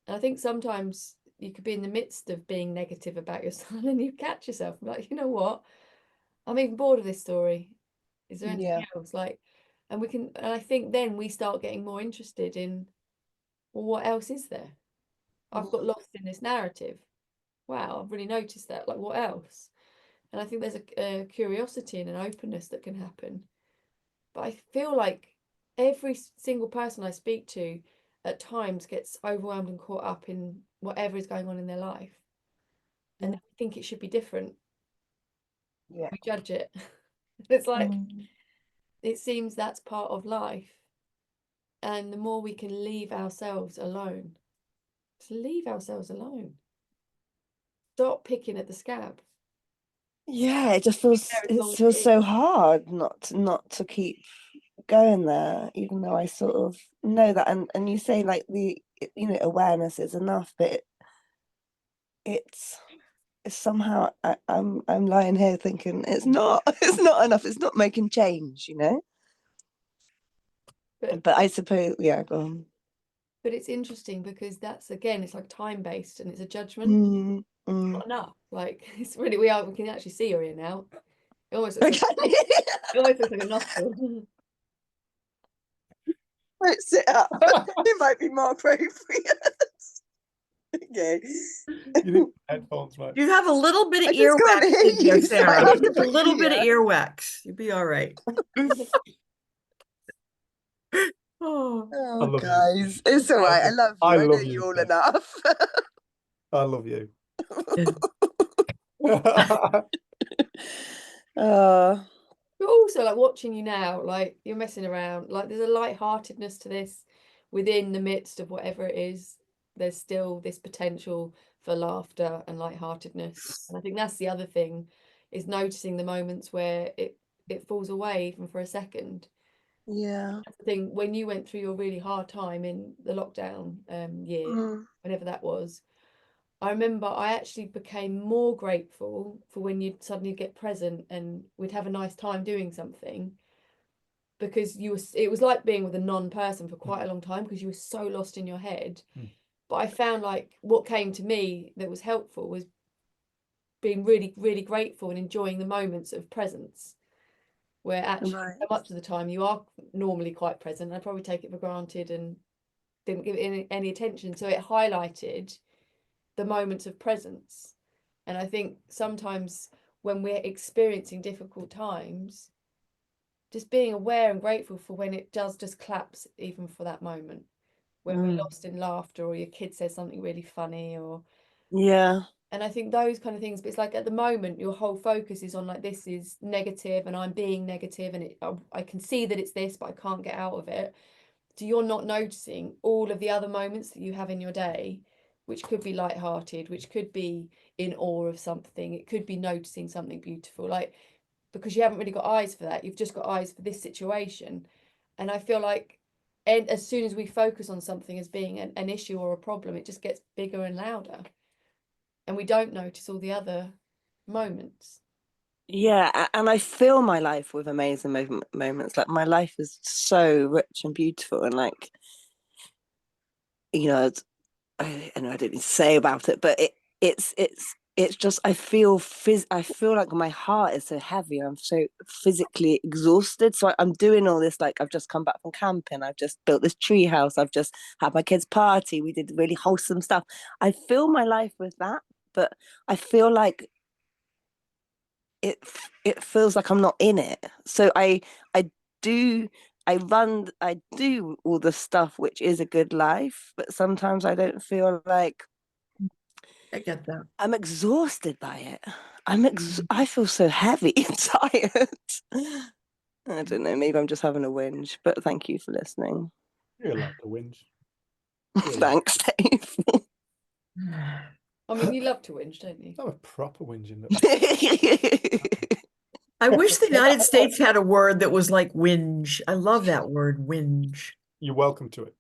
And I think sometimes you could be in the midst of being negative about your son and you catch yourself like, you know what, I'm even bored of this story. Is there anything else? Like, and I think then we start getting more interested in, well, what else is there? I've got lost in this narrative. Wow, I've really noticed that. Like, what else? And I think there's a curiosity and an openness that can happen. But I feel like every single person I speak to at times gets overwhelmed and caught up in whatever is going on in their life. And I think it should be different. Yeah. We judge it. It's like, it seems that's part of life. And the more we can leave ourselves alone, stop picking at the scab. Yeah, it just feels so hard not to keep going there, even though I sort of know that. And you say like the awareness is enough, but it's somehow I'm lying here thinking it's not enough. It's not making change, But I suppose, yeah, go on. But it's interesting because that's, again, it's like time-based and it's a judgment. Not enough. Like, it's really, we can actually see your ear now. It almost looks like a nostril. Right, sit up. It might be more appropriate. Okay. You need headphones, right? You have a little bit of I just can't earwax hear in there, you, so I Sarah. have to Just a put little you bit of here. earwax. You'll be all right. Oh. Oh, love you. guys, it's all right. I love you. I I know love you you, all Steph. enough. I love you. uh, But also, like, watching you now, like, you're messing around. Like, there's a lightheartedness to this within the midst of whatever it is. There's still this potential for laughter and lightheartedness. And I think that's the other thing, is noticing the moments where it falls away even for a second. yeah. That's the thing, when you went through your really hard time in the lockdown year, Mm. whenever that was, I remember I actually became more grateful for when you'd suddenly get present and we'd have a nice time doing something, because it was like being with a non-person for quite a long time because you were so lost in your head. But I found, like, what came to me that was helpful was being really, really grateful and enjoying the moments of presence, where actually Right. so much of the time you are normally quite present. I probably take it for granted and didn't give it any attention. So it highlighted the moments of presence. And I think sometimes when we're experiencing difficult times, just being aware and grateful for when it does just collapse, even for that moment, when we're lost in laughter, or your kid says something really funny, or Yeah. and I think those kind of things. But it's like, at the moment your whole focus is on, like, this is negative and I'm being negative and I can see that it's this, but I can't get out of it. So you're not noticing all of the other moments that you have in your day, which could be lighthearted, which could be in awe of something, it could be noticing something beautiful, like, because you haven't really got eyes for that. You've just got eyes for this situation. And I feel like, and as soon as we focus on something as being an issue or a problem, it just gets bigger and louder. And we don't notice all the other moments. Yeah, and I fill my life with amazing moments. Like, my life is so rich and beautiful, and, like, you know, I know I didn't need to say about it, but it's just, I feel like my heart is so heavy. I'm so physically exhausted. So I'm doing all this, like, I've just come back from camping. I've just built this tree house. I've just had my kids' party. We did really wholesome stuff. I fill my life with that, but I feel like it feels like I'm not in it. So I do all the stuff which is a good life, but sometimes I don't feel like I get that. I'm exhausted by it. I feel so heavy and tired. I don't know, maybe I'm just having a whinge, but thank you for listening. You're allowed to whinge. Thanks, Dave. I mean, you love to whinge, don't you? I'm a proper whinging. I wish the United States had a word that was like whinge. I love that word, whinge. You're welcome to it.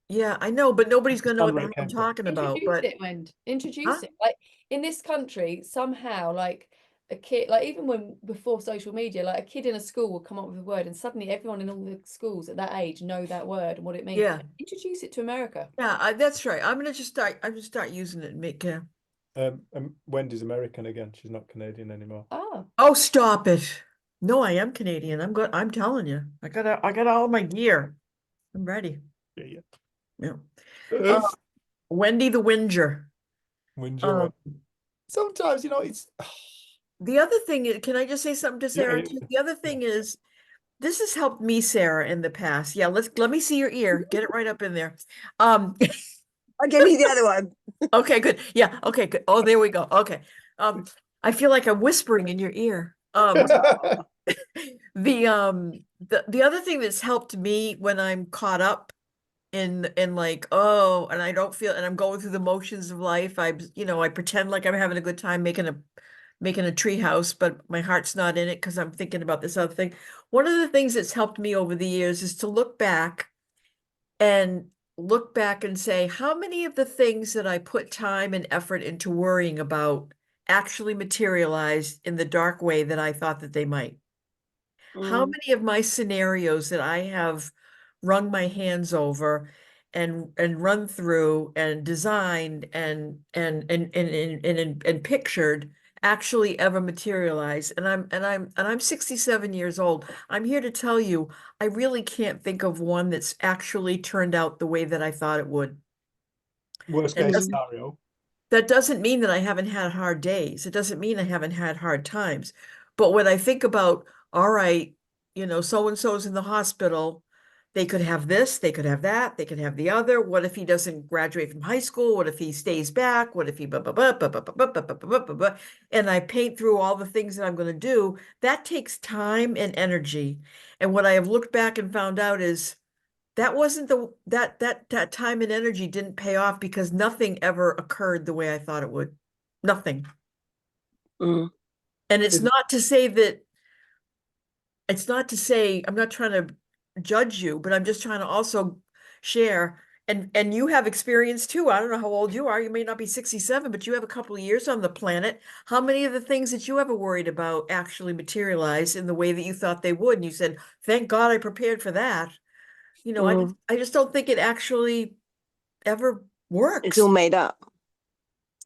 Yeah, I know, but nobody's gonna know what the Unlike hell I'm Kemper. talking about. Introduce But it, Wend. Introduce Huh? it. Like, in this country, somehow, like, a kid, like, even when before social media, like, a kid in a school will come up with a word, and suddenly everyone in all the schools at that age know that word and what it means. yeah, Introduce it to America. yeah, that's right. I'm gonna start using it and make Wendy's American again. She's not Canadian anymore. Ah, Oh, stop it. No, I am Canadian. I'm telling you. I got all my gear. I'm ready. Yeah. Yeah. Wendy the Whinger. Whinger. Sometimes, it's The other thing is, can I just say something to Sarah? yeah. Too? The other thing is, this has helped me, Sarah, in the past. Yeah, let me see your ear. Get it right up in there. I'll give you the other one. Okay, good. Yeah, okay, good. Oh, there we go. Okay. I feel like I'm whispering in your ear. The other thing that's helped me when I'm caught up in like, oh, and I don't feel, and I'm going through the motions of life, I pretend like I'm having a good time making a tree house, but my heart's not in it because I'm thinking about this other thing. One of the things that's helped me over the years is to look back and say, how many of the things that I put time and effort into worrying about actually materialized in the dark way that I thought that they might? How many of my scenarios that I have wrung my hands over and run through and designed and pictured actually ever materialize? And I'm 67 years old. I'm here to tell you, I really can't think of one that's actually turned out the way that I thought it would. Worst case scenario. That doesn't mean that I haven't had hard days. It doesn't mean I haven't had hard times. But when I think about, all right, so-and-so's in the hospital, they could have this, they could have that, they could have the other. What if he doesn't graduate from high school? What if he stays back? What if he blah, blah, blah, blah, blah, blah, blah, blah, blah, blah, blah. And I paint through all the things that I'm going to do. That takes time and energy. And what I have looked back and found out is that wasn't that time and energy didn't pay off because nothing ever occurred the way I thought it would. Nothing. Mm. And it's Is- not to say that, it's not to say, I'm not trying to judge you, but I'm just trying to also share. And you have experience too. I don't know how old you are. You may not be 67, but you have a couple of years on the planet. How many of the things that you ever worried about actually materialized in the way that you thought they would? And you said, thank God I prepared for that. You know, Mm. I just don't think it actually ever works. It's all made up.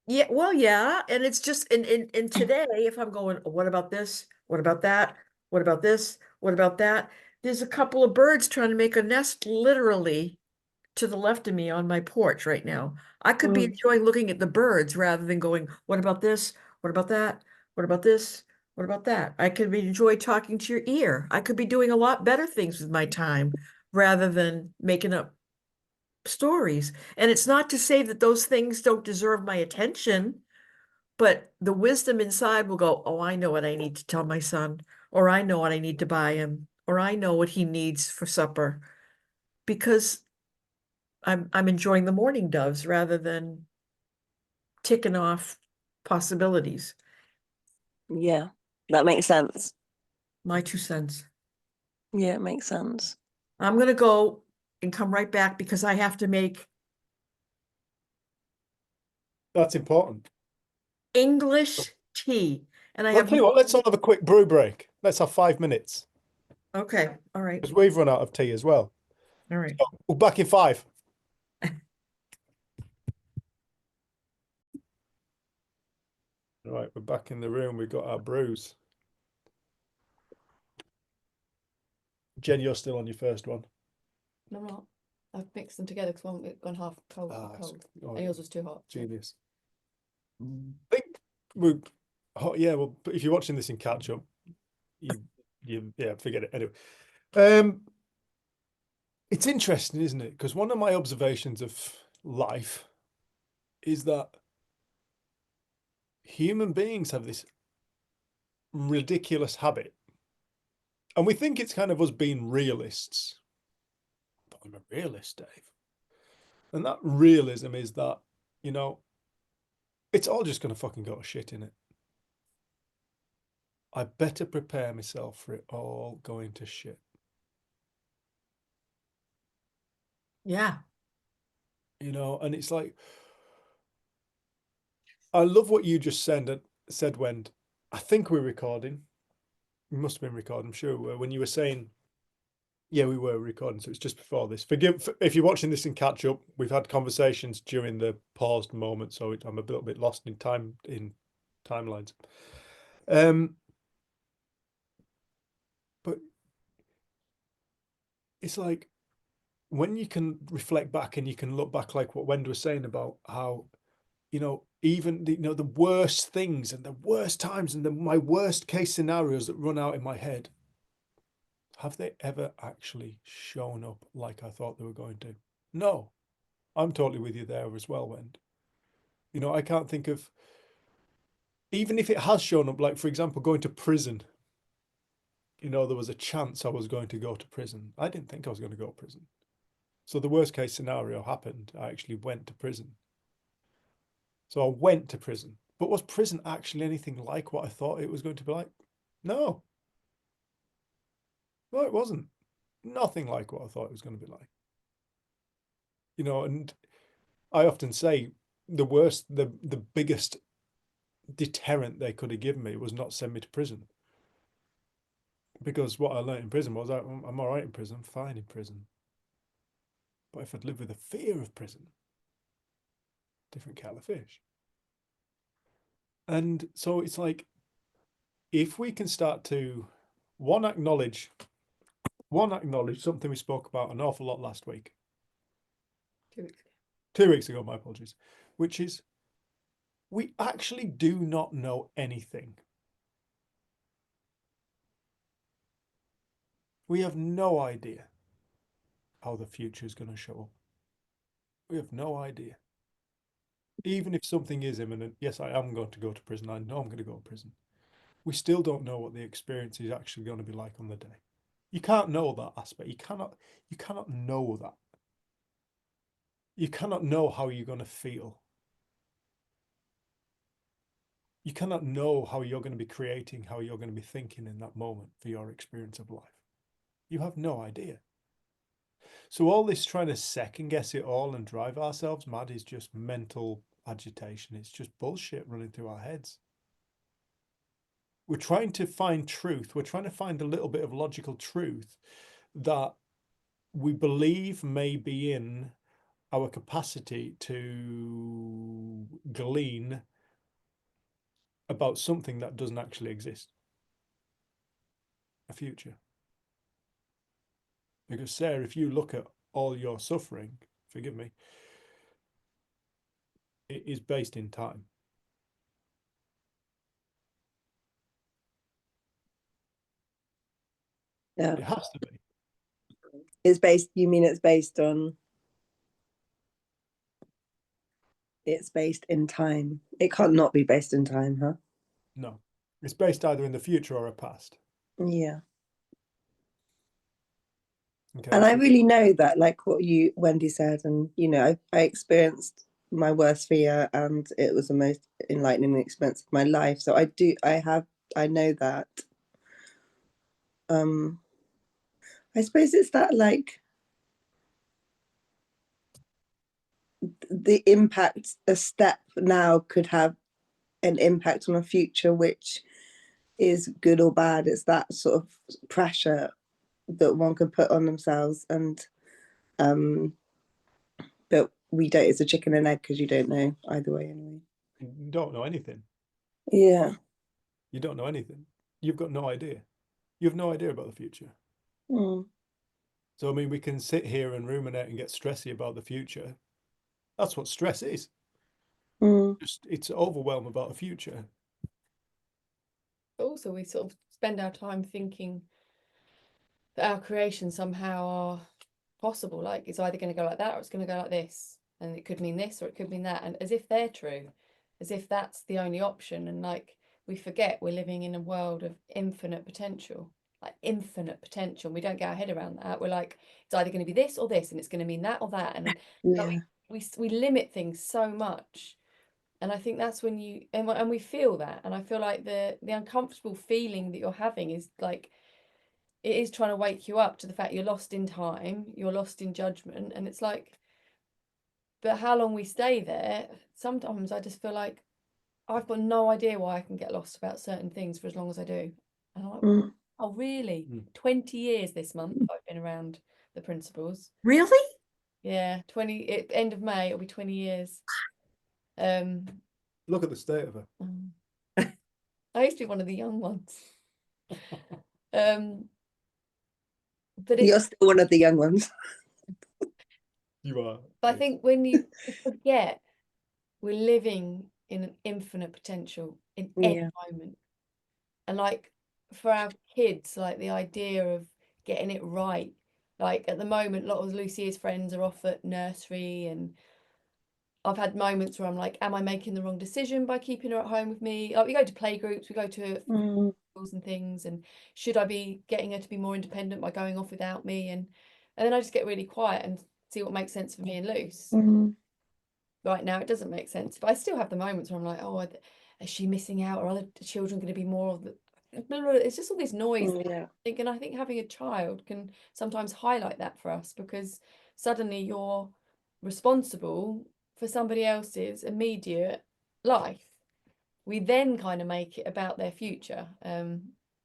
Yeah, well, yeah, and it's just in today, if I'm going, what about this? What about that? What about this? What about that? There's a couple of birds trying to make a nest literally to the left of me on my porch right now. I could be Mm. enjoying looking at the birds rather than going, what about this? What about that? What about this? What about that? I could be enjoy talking to your ear. I could be doing a lot better things with my time rather than making up stories. And it's not to say that those things don't deserve my attention, but the wisdom inside will go, oh, I know what I need to tell my son, or I know what I need to buy him, or I know what he needs for supper, because I'm enjoying the morning doves rather than ticking off possibilities. Yeah, that makes sense. My 2 cents. Yeah, it makes sense. I'm gonna go and come right back because I have to make That's important. English tea. And I I'll have tell you what, let's all have a quick brew break. Let's have 5 minutes okay, all right, because we've run out of tea as well. all right. So we're back in 5. Right, we're back in the room. We've got our brews. Jen, you're still on your first one. No, I'm not. I've mixed them together because one had gone half cold, Ah, cold. oh, And yours was too hot. so- genius. I think we, oh, yeah. Well, if you're watching this in catch up, yeah, forget it anyway. It's interesting, isn't it? Because one of my observations of life is that human beings have this ridiculous habit, and we think it's kind of us being realists. But I'm a realist, Dave. And that realism is that, you know, it's all just going to fucking go to shit in it. I better prepare myself for it all going to shit. Yeah. You know, and it's like, I love what you just said when I think we're recording. We must have been recording, I'm sure we were, when you were saying, yeah, we were recording, so it's just before this. Forgive if you're watching this in catch up. We've had conversations during the paused moment, so I'm a little bit lost in timelines. But it's like when you can reflect back and you can look back, like what Wendy was saying about how, you know, even the worst things and the worst times and my worst case scenarios that run out in my head, have they ever actually shown up like I thought they were going to? No, I'm totally with you there as well, Wendy. You know, I can't think of, even if it has shown up, like, for example, going to prison. You know, there was a chance I was going to go to prison. I didn't think I was going to go to prison. So the worst case scenario happened. I actually went to prison. So I went to prison. But was prison actually anything like what I thought it was going to be like? No. No, it wasn't. Nothing like what I thought it was going to be like. You know, and I often say the biggest deterrent they could have given me was not send me to prison. Because what I learned in prison was I'm all right in prison, I'm fine in prison. But if I'd lived with the fear of prison, different kettle of fish. And so it's like, if we can start to acknowledge something we spoke about an awful lot last week. 2 weeks ago. 2 weeks ago, my apologies, which is we actually do not know anything. We have no idea. how the future is going to show up. We have no idea. Even if something is imminent, yes, I am going to go to prison. I know I'm going to go to prison. We still don't know what the experience is actually going to be like on the day. You can't know that aspect. You cannot know that. You cannot know how you're going to feel. You cannot know how you're going to be creating, how you're going to be thinking in that moment for your experience of life. You have no idea. So all this trying to second guess it all and drive ourselves mad is just mental agitation. It's just bullshit running through our heads. We're trying to find truth. We're trying to find a little bit of logical truth that we believe may be in our capacity to glean about something that doesn't actually exist. A future. Because Sarah, if you look at all your suffering, forgive me, it is based in time. Yeah. It has to be. It's based, you mean it's based on, it's based in time. It can't not be based in time, huh? No. It's based either in the future or a past. Yeah. Okay. And I so- really know that, like what you, Wendy said, and you know, I experienced my worst fear and it was the most enlightening experience of my life. So I know that. I suppose it's that, like, the impact a step now could have an impact on a future which is good or bad. It's that sort of pressure that one can put on themselves, and but we don't, it's a chicken and egg because you don't know either way anyway. You don't know anything. Yeah. You don't know anything. You've got no idea. You have no idea about the future. Mm. So, I mean, we can sit here and ruminate and get stressy about the future. That's what stress is. Mm. Just, it's overwhelm about the future. But also we sort of spend our time thinking that our creations somehow are possible. Like it's either going to go like that or it's going to go like this. And it could mean this or it could mean that. And as if they're true, as if that's the only option. And like we forget we're living in a world of infinite potential, like infinite potential. And we don't get our head around that. We're like, it's either going to be this or this, and it's going to mean that or that. And Yeah. we limit things so much. And I think that's when you, and we feel that. And I feel like the uncomfortable feeling that you're having is like, it is trying to wake you up to the fact you're lost in time, you're lost in judgment. And it's like, but how long we stay there, sometimes I just feel like I've got no idea why I can get lost about certain things for as long as I do. And I'm like, Mm. oh, really? Mm. 20 years this month I've been around the principles. Really? Yeah, end of May, it'll be 20 years. Look at the state of her. I used to be one of the young ones. But You're still one of the young ones. You are. I think when you forget we're living in an infinite potential in any Yeah. moment. And like for our kids, like the idea of getting it right. Like at the moment, a lot of Lucia's friends are off at nursery, and I've had moments where I'm like, am I making the wrong decision by keeping her at home with me? Like we go to play groups, we go to Mm. schools and things, and should I be getting her to be more independent by going off without me? And then I just get really quiet and see what makes sense for me and Luce. Mm. Right now it doesn't make sense, but I still have the moments where I'm like, oh, is she missing out? Or are other children going to be more of the it's just all this noise. Yeah. And I think having a child can sometimes highlight that for us, because suddenly you're responsible for somebody else's immediate life. We then kind of make it about their future.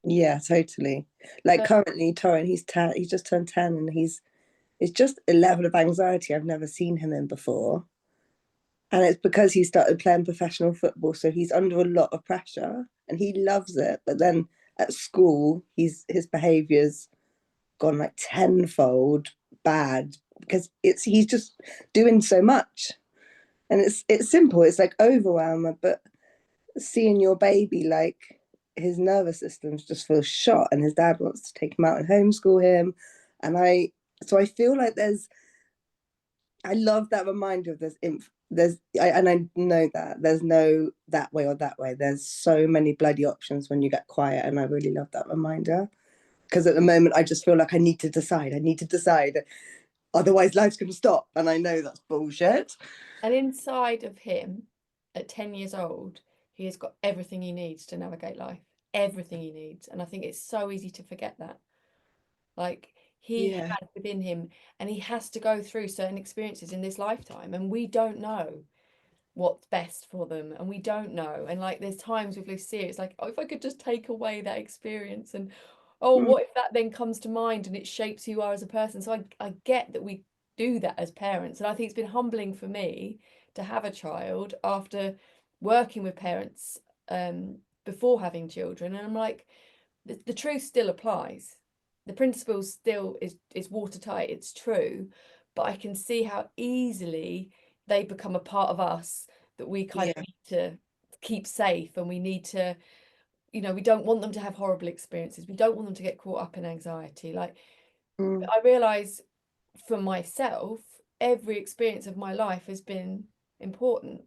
Yeah, totally. Like But- currently Torrin, he's just turned 10 and it's just a level of anxiety I've never seen him in before. And it's because he started playing professional football, so he's under a lot of pressure and he loves it. But then at school, his behaviour's gone like tenfold bad because he's just doing so much. And it's simple, it's like overwhelm, but seeing your baby, like his nervous system's just feels shot and his dad wants to take him out and homeschool him. And So I feel like I love that reminder of and I know that there's no that way or that way. There's so many bloody options when you get quiet, and I really love that reminder, because at the moment I just feel like I need to decide. Otherwise life's going to stop, and I know that's bullshit. And inside of him, at 10 years old, he has got everything he needs to navigate life. Everything he needs. And I think it's so easy to forget that. Like, he Yeah. has within him, and he has to go through certain experiences in this lifetime, and we don't know what's best for them, and we don't know. And like, there's times with Lucia, it's like, oh, if I could just take away that experience, and oh, what if that then comes to mind and it shapes who you are as a person. So I get that we do that as parents, and I think it's been humbling for me to have a child after working with parents before having children, and I'm like, the truth still applies. The principle still is watertight, it's true, but I can see how easily they become a part of us that we kind of need to keep safe, and we need to, we don't want them to have horrible experiences. We don't want them to get caught up in anxiety. Like, I realize for myself, every experience of my life has been important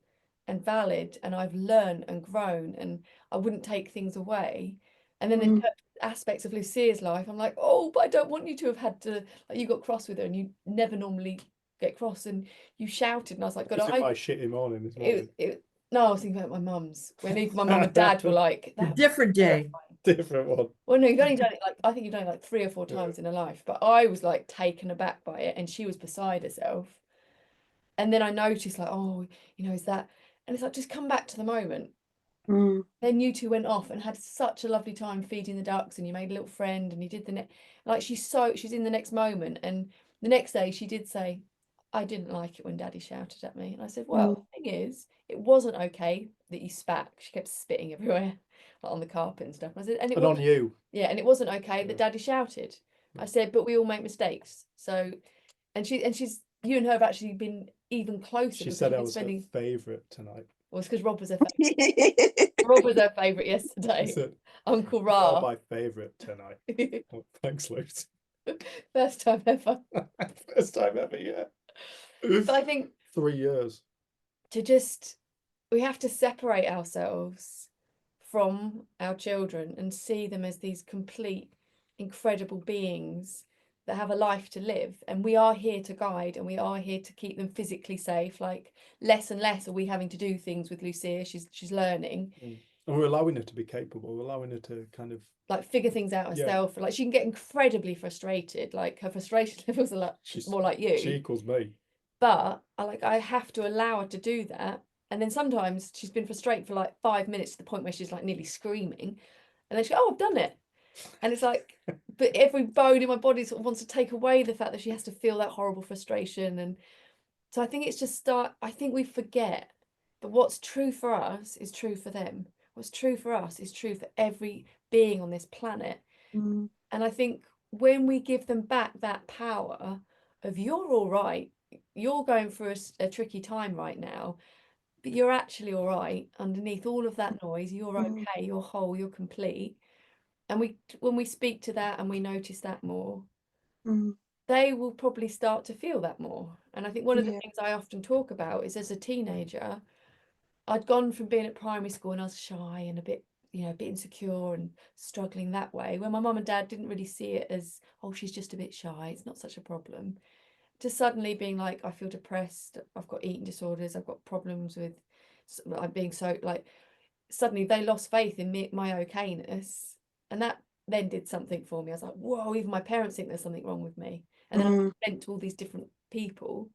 and valid, and I've learned and grown, and I wouldn't take things away. And then there's aspects of Lucia's life, I'm like, oh, but I don't want you to have had to, like, you got cross with her, and you never normally get cross, and you shouted, and I was like, God, Is it my shitty morning this morning? no, I was thinking about my mum's. When even my mum and dad were like, A different day. Different one. well, no, you've only done it like, I think you've done it like 3 or 4 times in her life, but I was like taken aback by it, and she was beside herself. And then I noticed, like, oh, is that, and it's like, just come back to the moment. Then you two went off and had such a lovely time feeding the ducks, and you made a little friend, and you did like, she's in the next moment. And the next day she did say, I didn't like it when Daddy shouted at me. And I said, well, the thing is, it wasn't okay that you spat. She kept spitting everywhere, like on the carpet and stuff. And I said, And on you. Yeah, and it wasn't okay that Daddy shouted. I said, but we all make mistakes. So, and she's, you and her have actually been even closer. She said I was her favourite tonight. Well, it's because Rob was her favourite. Rob was her favourite yesterday. Uncle Ra. My favourite tonight. Oh, thanks, Luce. First time ever. First time ever, yeah. But I think 3 years. We have to separate ourselves from our children and see them as these complete, incredible beings that have a life to live, and we are here to guide, and we are here to keep them physically safe. Like, less and less are we having to do things with Lucia. She's learning, and we're allowing her to be capable. We're allowing her to kind of like figure things out herself. Like, she can get incredibly frustrated. Like, her frustration levels are like more like you. She equals me. But I have to allow her to do that. And then sometimes she's been frustrated for like 5 minutes, to the point where she's like nearly screaming, and then she goes, oh, I've done it. And it's like, but every bone in my body sort of wants to take away the fact that she has to feel that horrible frustration. And so I think it's just I think we forget that what's true for us is true for them. What's true for us is true for every being on this planet. And I think when we give them back that power of, you're all right, you're going through a tricky time right now, but you're actually all right underneath all of that noise. You're okay, you're whole, you're complete. And when we speak to that and we notice that more, they will probably start to feel that more. And I think one of the things I often talk about is, as a teenager, I'd gone from being at primary school and I was shy and a bit insecure and struggling that way, where my mum and dad didn't really see it as, oh, she's just a bit shy, it's not such a problem, to suddenly being like, I feel depressed, I've got eating disorders, I've got problems with being so, like, suddenly they lost faith in my okayness. And that then did something for me. I was like, whoa, even my parents think there's something wrong with me. And then I went to all these different people.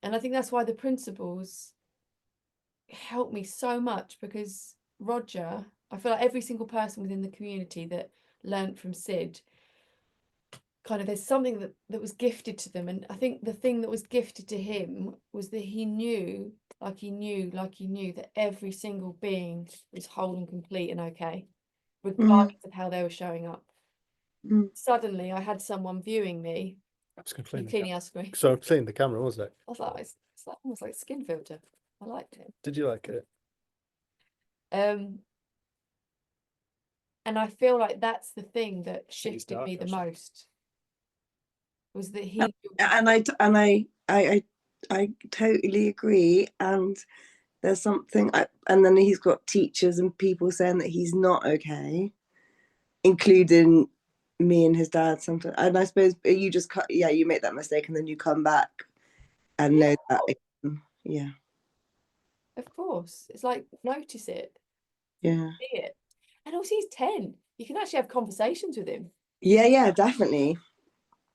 And I think that's why the principles helped me so much, because Roger, I feel like every single person within the community that learned from Sid, kind of, there's something that was gifted to them. And I think the thing that was gifted to him was that he knew that every single being was whole and complete and okay, regardless of how they were showing up. Suddenly I had someone viewing me. I was going to clean cleaning our screen. So clean the camera, was it? I thought it's like almost like a skin filter. I liked it. Did you like it? And I feel like that's the thing that shifted dark, me the actually. most. Was that he? And I totally agree. And there's something, and then he's got teachers and people saying that he's not okay, including me and his dad sometimes. And I suppose you just cut, yeah, you make that mistake and then you come back and know that, yeah, Of course, it's like notice it, yeah, see it, and also he's 10. You can actually have conversations with him. yeah, definitely.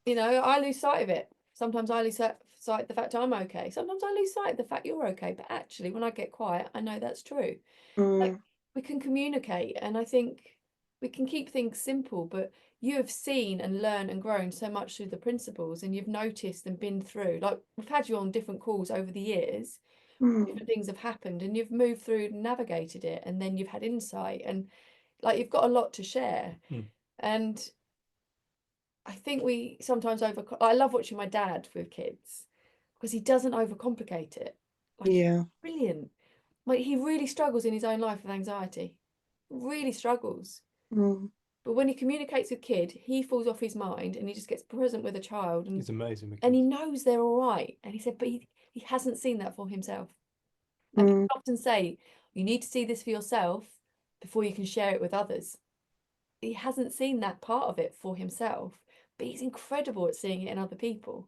You know, I lose sight of it. Sometimes I lose sight of the fact I'm okay. Sometimes I lose sight of the fact you're okay. But actually, when I get quiet, I know that's true. Like, we can communicate, and I think we can keep things simple. But you have seen and learned and grown so much through the principles, and you've noticed and been through. Like, we've had you on different calls over the years. Different things have happened, and you've moved through and navigated it, and then you've had insight, and like you've got a lot to share. And I think we sometimes I love watching my dad with kids because he doesn't overcomplicate it. Like, Yeah. brilliant. Like, he really struggles in his own life with anxiety. Really struggles. But when he communicates with kid, he falls off his mind and he just gets present with a child. And He's amazing. And he knows they're all right. And he said, but he hasn't seen that for himself. And people often say, you need to see this for yourself before you can share it with others. He hasn't seen that part of it for himself, but he's incredible at seeing it in other people.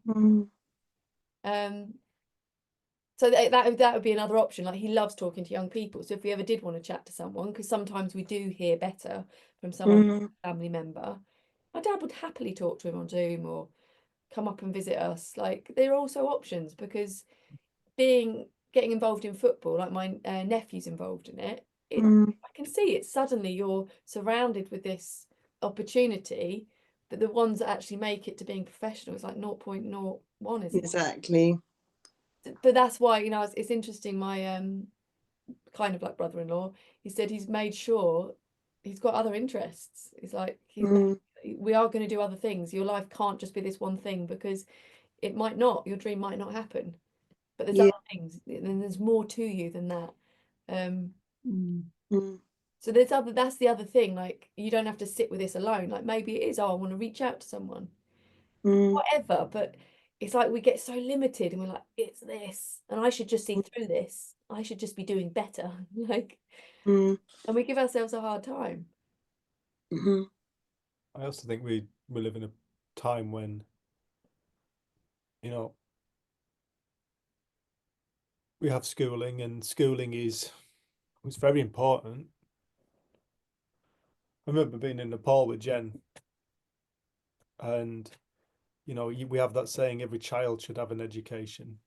So that would be another option. Like, he loves talking to young people. So if we ever did want to chat to someone, because sometimes we do hear better from someone, family member, my dad would happily talk to him on Zoom or come up and visit us. Like, there are also options, because getting involved in football, like my nephew's involved in it, I can see it. Suddenly you're surrounded with this opportunity, but the ones that actually make it to being professional is like 0.01, isn't it? Exactly. But that's why, you know, it's interesting. My kind of like brother-in-law, he said he's made sure he's got other interests. It's like we are going to do other things. Your life can't just be this one thing, because it might not. Your dream might not happen. But there's other things, and there's more to you than that. So that's the other thing. Like, you don't have to sit with this alone. Like, maybe it is, oh, I want to reach out to someone, whatever. But it's like we get so limited, and we're like, it's this, and I should just see through this. I should just be doing better. Like, and we give ourselves a hard time. I also think we live in a time when, you know, we have schooling, and schooling is very important. I remember being in Nepal with Jen, and you know, we have that saying, every child should have an education.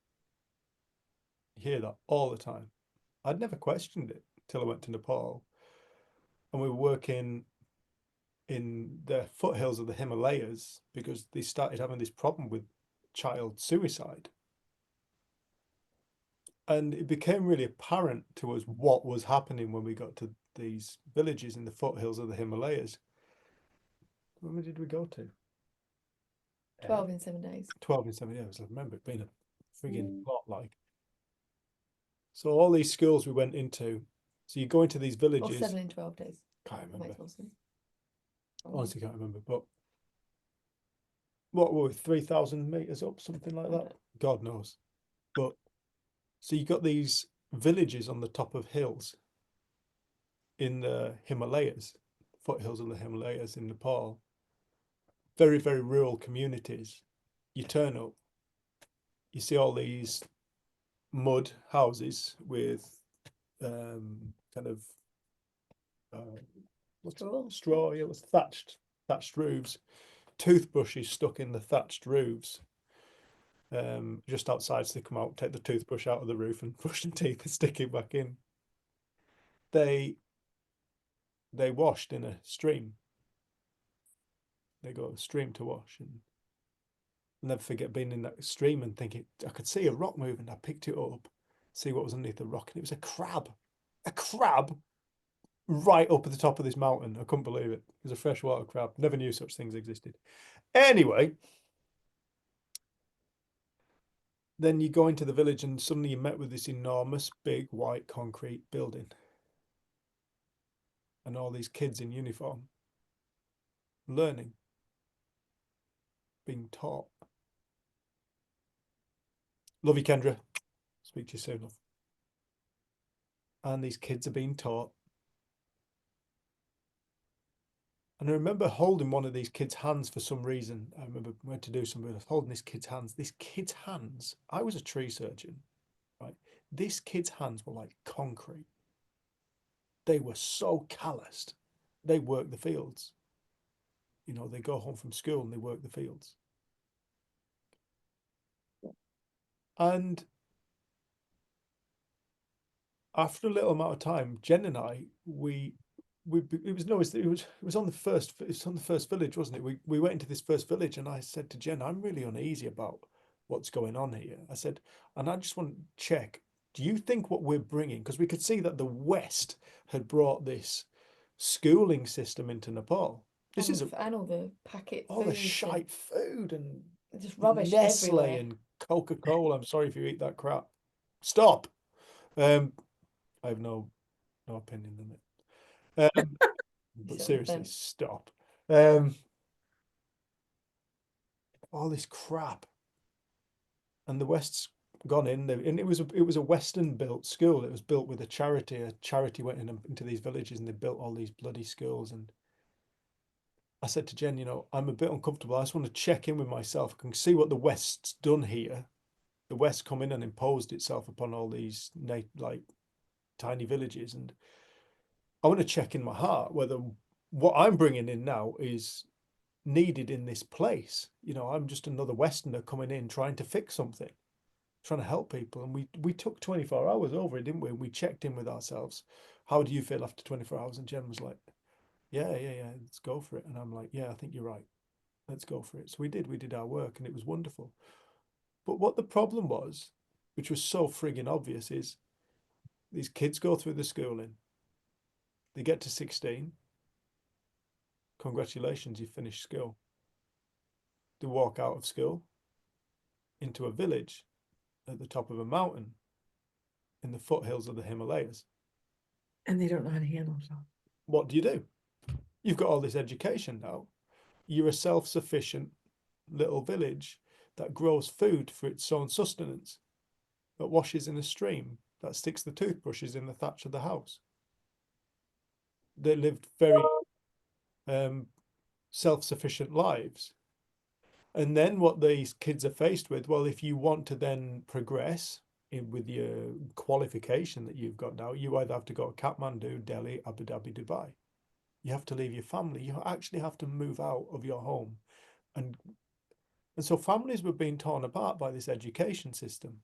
You hear that all the time. I'd never questioned it till I went to Nepal, and we were working in the foothills of the Himalayas because they started having this problem with child suicide. And it became really apparent to us what was happening when we got to these villages in the foothills of the Himalayas. When did we go to? 12 in 7 days. 12 in 7 years. I remember it being a frigging lot, like. So all these schools we went into, so you go into these Or villages. 7 in 12 days. Can't remember. Oh. Honestly, can't remember. But what were we, 3,000 meters up, something like that? God knows. But so you got these villages on the top of hills in the Himalayas, foothills of the Himalayas in Nepal. Very, very rural communities. You turn up, you see all these mud houses with kind of straw, it was thatched roofs, toothbrushes stuck in the thatched roofs, just outside, so they come out, take the toothbrush out of the roof and brush their teeth and stick it back in. They washed in a stream. They got a stream to wash, and I'll never forget being in that stream and thinking, I could see a rock moving. I picked it up, see what was underneath the rock, and it was a crab right up at the top of this mountain. I couldn't believe it. It was a freshwater crab. Never knew such things existed. Anyway, then you go into the village and suddenly you met with this enormous big white concrete building and all these kids in uniform learning, being taught. Love you, Kendra. Speak to you soon, love. And these kids are being taught. And I remember holding one of these kids' hands for some reason. I remember we had to do something. I was holding this kid's hands. This kid's hands, I was a tree surgeon, right? This kid's hands were like concrete. They were so calloused. They work the fields. You know, they go home from school and they work the fields. And after a little amount of time, Jen and I, it was on the first village, wasn't it? We went into this first village, and I said to Jen, I'm really uneasy about what's going on here. I said, and I just want to check, do you think what we're bringing, because we could see that the West had brought this schooling system into Nepal. This is and all the packet all the foods and shite food and just rubbish Nestle everywhere. and Coca-Cola. I'm sorry if you eat that crap. Stop. I have no opinion on it. But Sit on the seriously, fence. stop. All this crap. And the West's gone in there, and it was a Western built school. It was built with a charity. A charity went into these villages and they built all these bloody schools. And I said to Jen, you know, I'm a bit uncomfortable. I just want to check in with myself. I can see what the West's done here. The West come in and imposed itself upon all these like tiny villages, and I want to check in my heart whether what I'm bringing in now is needed in this place. You know, I'm just another Westerner coming in trying to fix something, trying to help people. And we took 24 hours over it, didn't we? We checked in with ourselves. How do you feel after 24 hours? And Jen was like, yeah, let's go for it. And I'm like, yeah, I think you're right. Let's go for it. So we did our work, and it was wonderful. But what the problem was, which was so frigging obvious, is these kids go through the schooling. They get to 16. Congratulations, you finished school. They walk out of school into a village at the top of a mountain in the foothills of the Himalayas. And they don't know how to handle themselves. What do? You've got all this education now. You're a self-sufficient little village that grows food for its own sustenance, that washes in a stream, that sticks the toothbrushes in the thatch of the house. They lived very self-sufficient lives. And then what these kids are faced with, well, if you want to then progress with your qualification that you've got now, you either have to go to Kathmandu, Delhi, Abu Dhabi, Dubai. You have to leave your family. You actually have to move out of your home. And so families were being torn apart by this education system.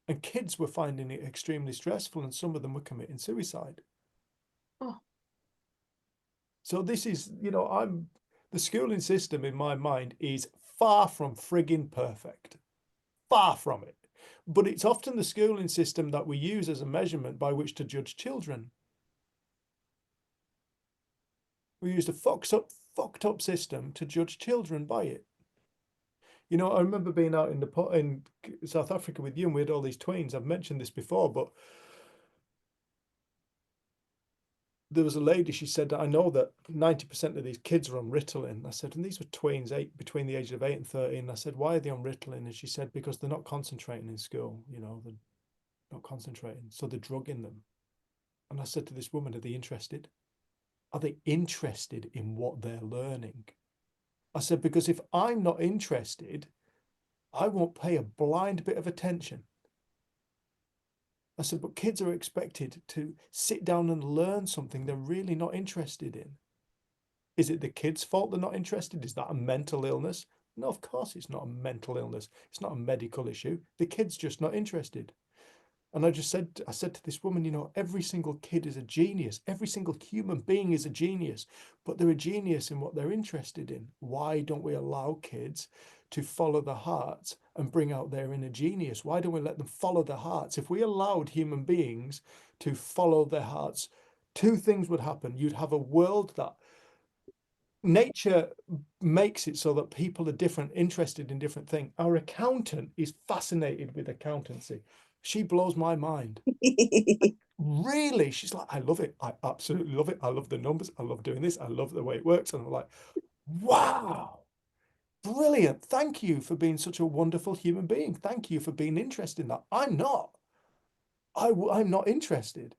And kids were finding it extremely stressful, and some of them were committing suicide. Oh. So this is, you know, the schooling system in my mind is far from frigging perfect. Far from it. But it's often the schooling system that we use as a measurement by which to judge children. We used a fucked up system to judge children by it. You know, I remember being out in South Africa with you, and we had all these tweens. I've mentioned this before, but there was a lady, she said, I know that 90% of these kids are on Ritalin. I said, and these were tweens, between the ages of 8 and 13. I said, why are they on Ritalin? And she said, because they're not concentrating in school, you know, they're not concentrating. So they're drugging them. And I said to this woman, are they interested? Are they interested in what they're learning? I said, because if I'm not interested, I won't pay a blind bit of attention. I said, but kids are expected to sit down and learn something they're really not interested in. Is it the kids' fault they're not interested? Is that a mental illness? No, of course it's not a mental illness. It's not a medical issue. The kid's just not interested. And I said to this woman, you know, every single kid is a genius. Every single human being is a genius, but they're a genius in what they're interested in. Why don't we allow kids to follow their hearts and bring out their inner genius? Why don't we let them follow their hearts? If we allowed human beings to follow their hearts, two things would happen. You'd have a world that nature makes it so that people are different, interested in different things. Our accountant is fascinated with accountancy. She blows my mind. Really? She's like, I love it. I absolutely love it. I love the numbers. I love doing this. I love the way it works. And I'm like, wow. Brilliant. Thank you for being such a wonderful human being. Thank you for being interested in that. I'm not. I'm not interested.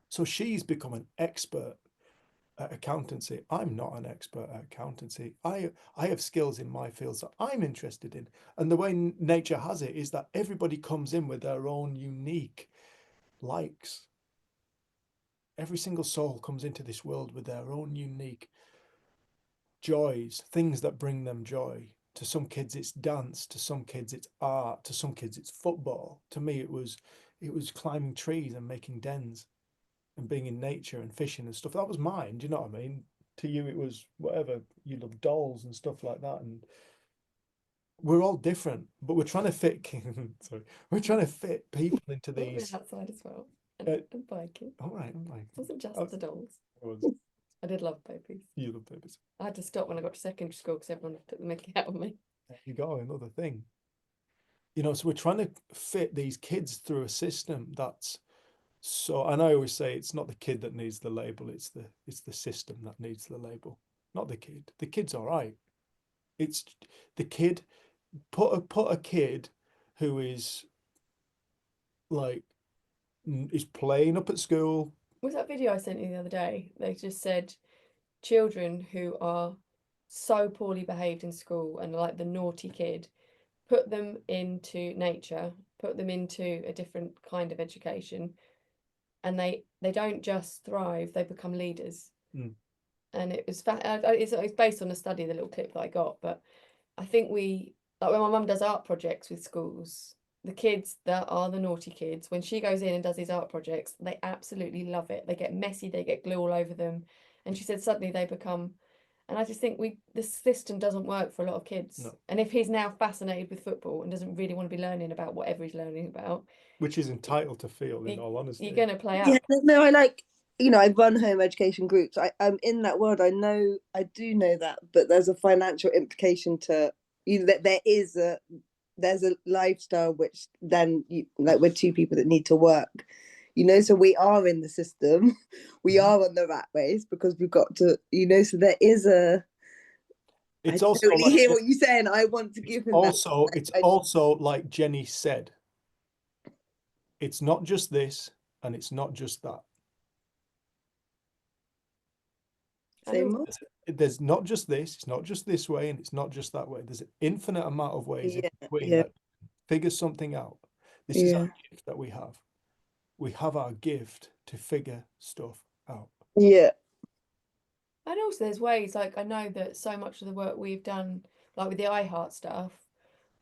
So she's become an expert at accountancy. I'm not an expert at accountancy. I have skills in my fields that I'm interested in. And the way nature has it is that everybody comes in with their own unique likes. Every single soul comes into this world with their own unique joys, things that bring them joy. To some kids it's dance, to some kids it's art, to some kids it's football. To me it was climbing trees and making dens and being in nature and fishing and stuff. That was mine, do you know what I mean? To you it was whatever, you love dolls and stuff like that. And we're all different, but we're trying to fit sorry, we're trying to fit people into Well, we're these. outside as well. Uh, And biking. All right, I'm like, It wasn't just oh, the dolls. it was, I did love babies. you love babies. I had to stop when I got to secondary school because everyone took the mickey out of me. There you go, another thing. You know, so we're trying to fit these kids through a system that's so, and I always say it's not the kid that needs the label, it's the system that needs the label, not the kid. The kid's all right. It's the kid, put a kid who is like is playing up at school. Was that video I sent you the other day? They just said children who are so poorly behaved in school and like the naughty kid, put them into nature, put them into a different kind of education, and they don't just thrive, they become leaders. And it was it's based on a study, the little clip that I got. But I think like when my mum does art projects with schools, the kids that are the naughty kids, when she goes in and does these art projects, they absolutely love it. They get messy, they get glue all over them, and she said suddenly they become. And I just think this system doesn't work for a lot of kids. No. And if he's now fascinated with football and doesn't really want to be learning about whatever he's learning about, Which is entitled to feel, in all honesty. you're going to play out. Yeah, no, I like, you know, I run home education groups. I'm in that world. I do know that, but there's a financial implication to you know, that there's a lifestyle which then like we're two people that need to work, you know, so we are in the system, we are on the rat race because we've got to, you know, so there is It's I also totally like, hear what you're saying. I want to give him also that. it's also like Jenny said, it's not just this and it's not just that. There's not just this, it's not just this way, and it's not just that way. There's an infinite amount of ways in between that figure something out. This is our gift that we have. We have our gift to figure stuff out. Yeah. And also there's ways, like I know that so much of the work we've done, like with the iHeart stuff,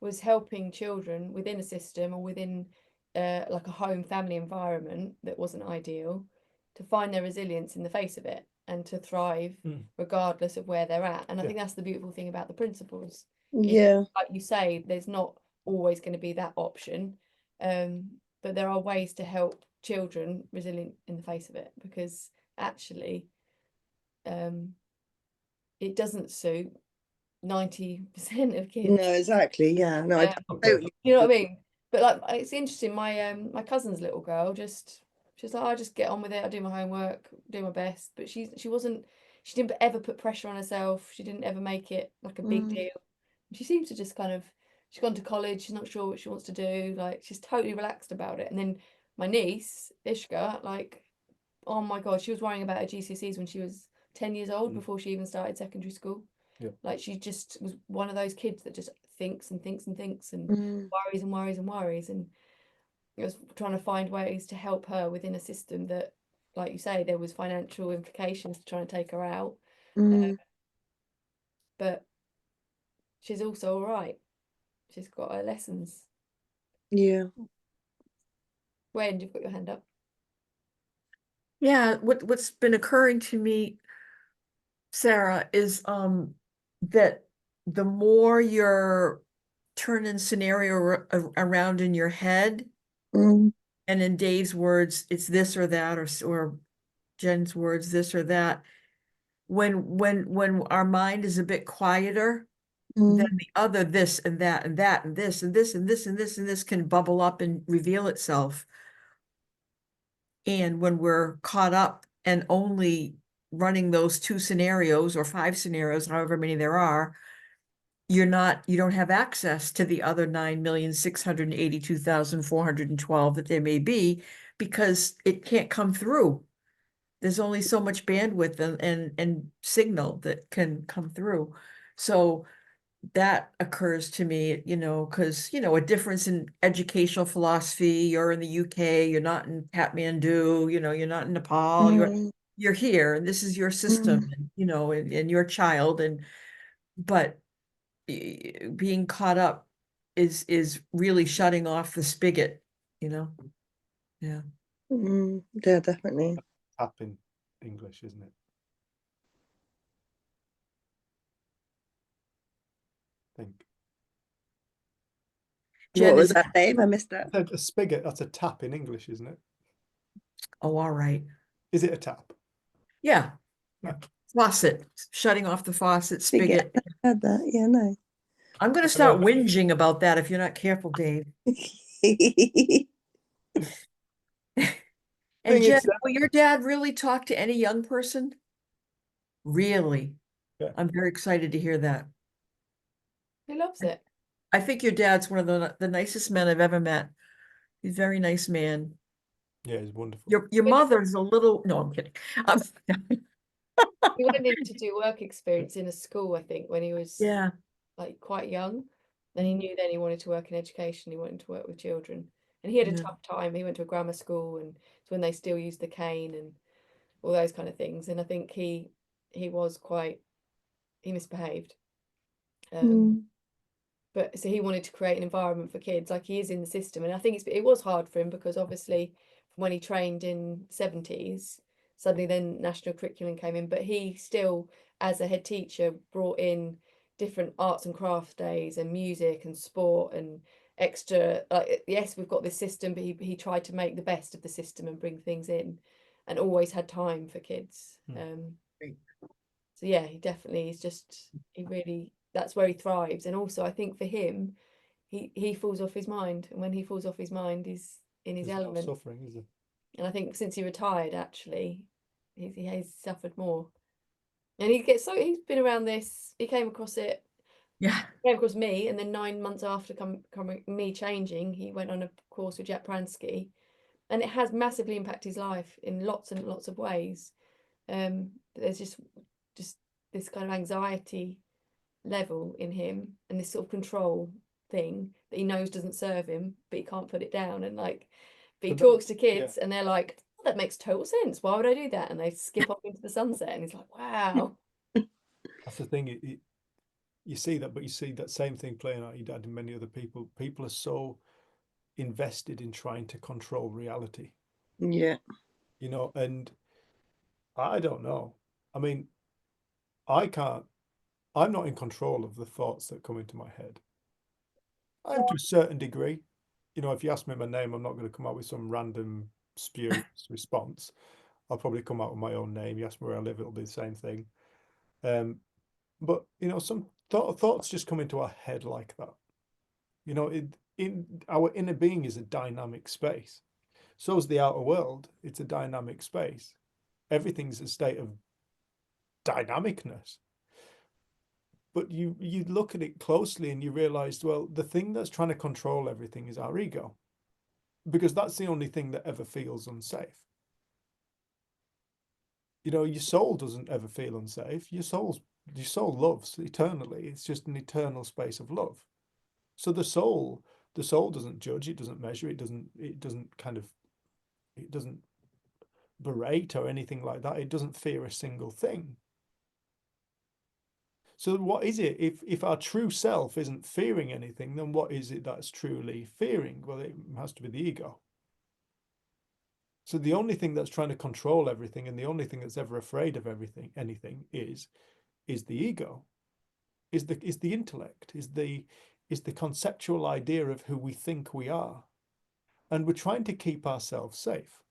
was helping children within a system or within like a home family environment that wasn't ideal to find their resilience in the face of it and to thrive regardless of where they're at. And I think that's the beautiful thing about the principles. Yeah. Like you say, there's not always going to be that option, but there are ways to help children resilient in the face of it, because actually it doesn't suit 90% of kids. No, exactly. Yeah. No, I totally. You know what I mean? But like, it's interesting. My cousin's little girl she's like, I just get on with it. I do my homework, do my best. But she didn't ever put pressure on herself. She didn't ever make it like a big deal. She seems to just she's gone to college. She's not sure what she wants to do. Like, she's totally relaxed about it. And then my niece Ishka, like, oh my God, she was worrying about her GCSEs when she was 10 years old before she even started secondary school. Yeah. Like, she just was one of those kids that just thinks and thinks and thinks and worries and worries and worries. And I was trying to find ways to help her within a system that, like you say, there was financial implications to try and take her out. But she's also all right. She's got her lessons. Yeah. When you've got your hand up. Yeah, what's been occurring to me, Sarah, is that the more you're turning scenario around in your head, and in Dave's words, it's this or that, or Jen's words, this or that. When our mind is a bit quieter, then the other this and that and that and this and this and this and this and this can bubble up and reveal itself. And when we're caught up and only running those 2 scenarios or 5 scenarios, however many there are, you don't have access to the other 9,682,412 that there may be, because it can't come through. There's only so much bandwidth and signal that can come through. So that occurs to me, because, a difference in educational philosophy, you're in the UK, you're not in Kathmandu, you're not in Nepal, you're here, and this is your system, and your child, but being caught up is really shutting off the spigot, yeah. Yeah, definitely. Tap in English, isn't it? I think. Jen, What was is that, Dave? I missed that. A spigot, that's a tap in English, isn't it? Oh, all right. Is it a tap? Yeah. Yeah. Faucet, shutting off the faucet, Spigot. spigot. I had that. Yeah, no. I'm going to start whinging about that if you're not careful, Dave. And Jen, will your dad really talk to any young person? Really? Yeah. I'm very excited to hear that. He loves it. I think your dad's one of the nicest men I've ever met. He's a very nice man. Yeah, he's wonderful. Your mother's a little, no, I'm kidding. He went in to do work experience in a school, I think, when he was Yeah. like quite young. Then he knew then he wanted to work in education. He wanted to work with children, and he had a Yeah. tough time. He went to a grammar school, and it's when they still used the cane and all those kind of things. And I think he misbehaved. But so he wanted to create an environment for kids, like he is in the system. And I think it was hard for him because obviously from when he trained in 70s, suddenly then national curriculum came in, but he still, as a head teacher, brought in different arts and crafts days and music and sport and extra, yes, we've got this system, but he tried to make the best of the system and bring things in, and always had time for kids. Great. So yeah, he definitely is just, he really, that's where he thrives. And also I think for him, he falls off his mind, and when he falls off his mind, he's in his There's no element. suffering, is there? And I think since he retired, actually, he has suffered more. And he's been around this. He came across it. Yeah. Came across me, and then 9 months after me changing, he went on a course with Jack Pransky, and it has massively impacted his life in lots and lots of ways. There's just this kind of anxiety level in him, and this sort of control thing that he knows doesn't serve him, but he can't put it down. And but he talks to kids, and they're like, oh, that makes total sense. Why would I do that? And they skip off into the sunset, and he's like, wow. That's the thing. You see that, but you see that same thing playing out your dad and many other people. People are so invested in trying to control reality. Yeah. And I don't know. I mean, I'm not in control of the thoughts that come into my head. I'm to a certain degree. If you ask me my name, I'm not going to come out with some random spurious response. I'll probably come out with my own name. You ask me where I live, it'll be the same thing. But some thoughts just come into our head like that. In our inner being is a dynamic space. So is the outer world. It's a dynamic space. Everything's a state of dynamicness. But you look at it closely and you realize, well, the thing that's trying to control everything is our ego, because that's the only thing that ever feels unsafe. Your soul doesn't ever feel unsafe. Your soul loves eternally. It's just an eternal space of love. So the soul doesn't judge, it doesn't measure, it doesn't berate or anything like that. It doesn't fear a single thing. So what is it? If our true self isn't fearing anything, then what is it that's truly fearing? Well, it has to be the ego. So the only thing that's trying to control everything, and the only thing that's ever afraid of anything is the ego, is the intellect, is the conceptual idea of who we think we are. And we're trying to keep ourselves safe.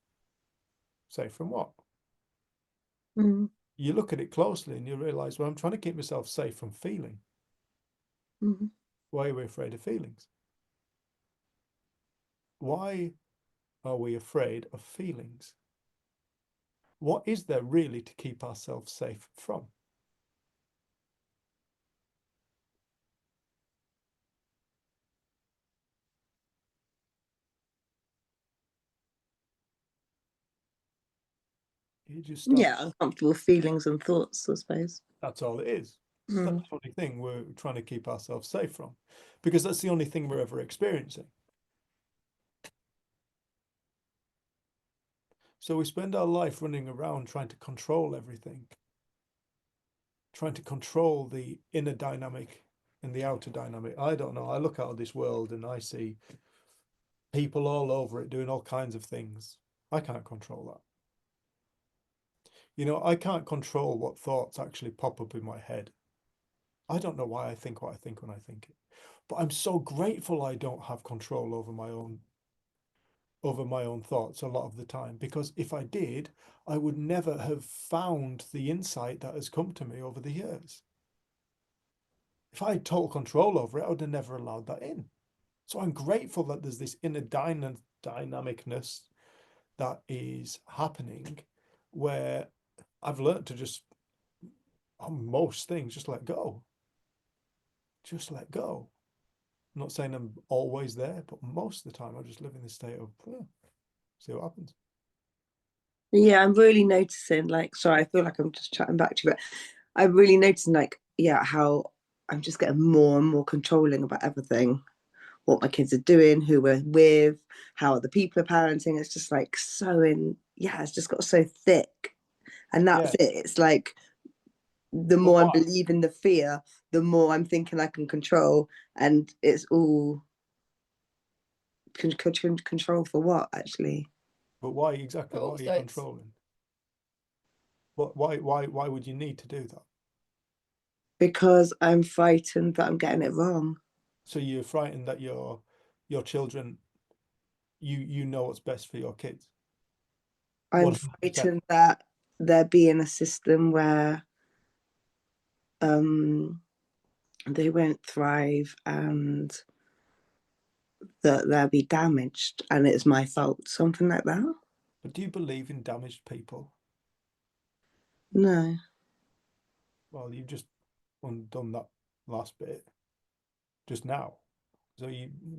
Safe from what? You look at it closely and you realize, well, I'm trying to keep myself safe from feeling. Why are we afraid of feelings? Why are we afraid of feelings? What is there really to keep ourselves safe from? You just Yeah, start, uncomfortable feelings and thoughts, I suppose. that's all it is. Mm. That's the only thing we're trying to keep ourselves safe from, because that's the only thing we're ever experiencing. So we spend our life running around trying to control everything, trying to control the inner dynamic and the outer dynamic. I don't know. I look out at this world and I see people all over it doing all kinds of things. I can't control that. You know, I can't control what thoughts actually pop up in my head. I don't know why I think what I think when I think it. But I'm so grateful I don't have control over my own thoughts a lot of the time, because if I did, I would never have found the insight that has come to me over the years. If I had total control over it, I would have never allowed that in. So I'm grateful that there's this inner dynamicness that is happening, where I've learned to just, on most things, just let go. Just let go. I'm not saying I'm always there, but most of the time I just live in this state of, see what happens. Yeah, I'm really noticing, like, sorry, I feel like I'm just chatting back to you, but I'm really noticing, like, yeah, how I'm just getting more and more controlling about everything, what my kids are doing, who we're with, how other people are parenting. It's just like it's just got so thick. And that's Yeah. it. It's like the more I'm believing the fear, the more I'm thinking I can control. And it's all control for what, actually? But why exactly? But What are you also it's- controlling? Why would you need to do that? Because I'm frightened that I'm getting it wrong. So you're frightened that your children, you know what's best for your kids. I'm 100%. frightened that there being a system where they won't thrive and that they'll be damaged and it's my fault, something like that. But do you believe in damaged people? No. Well, you've just undone that last bit just now. So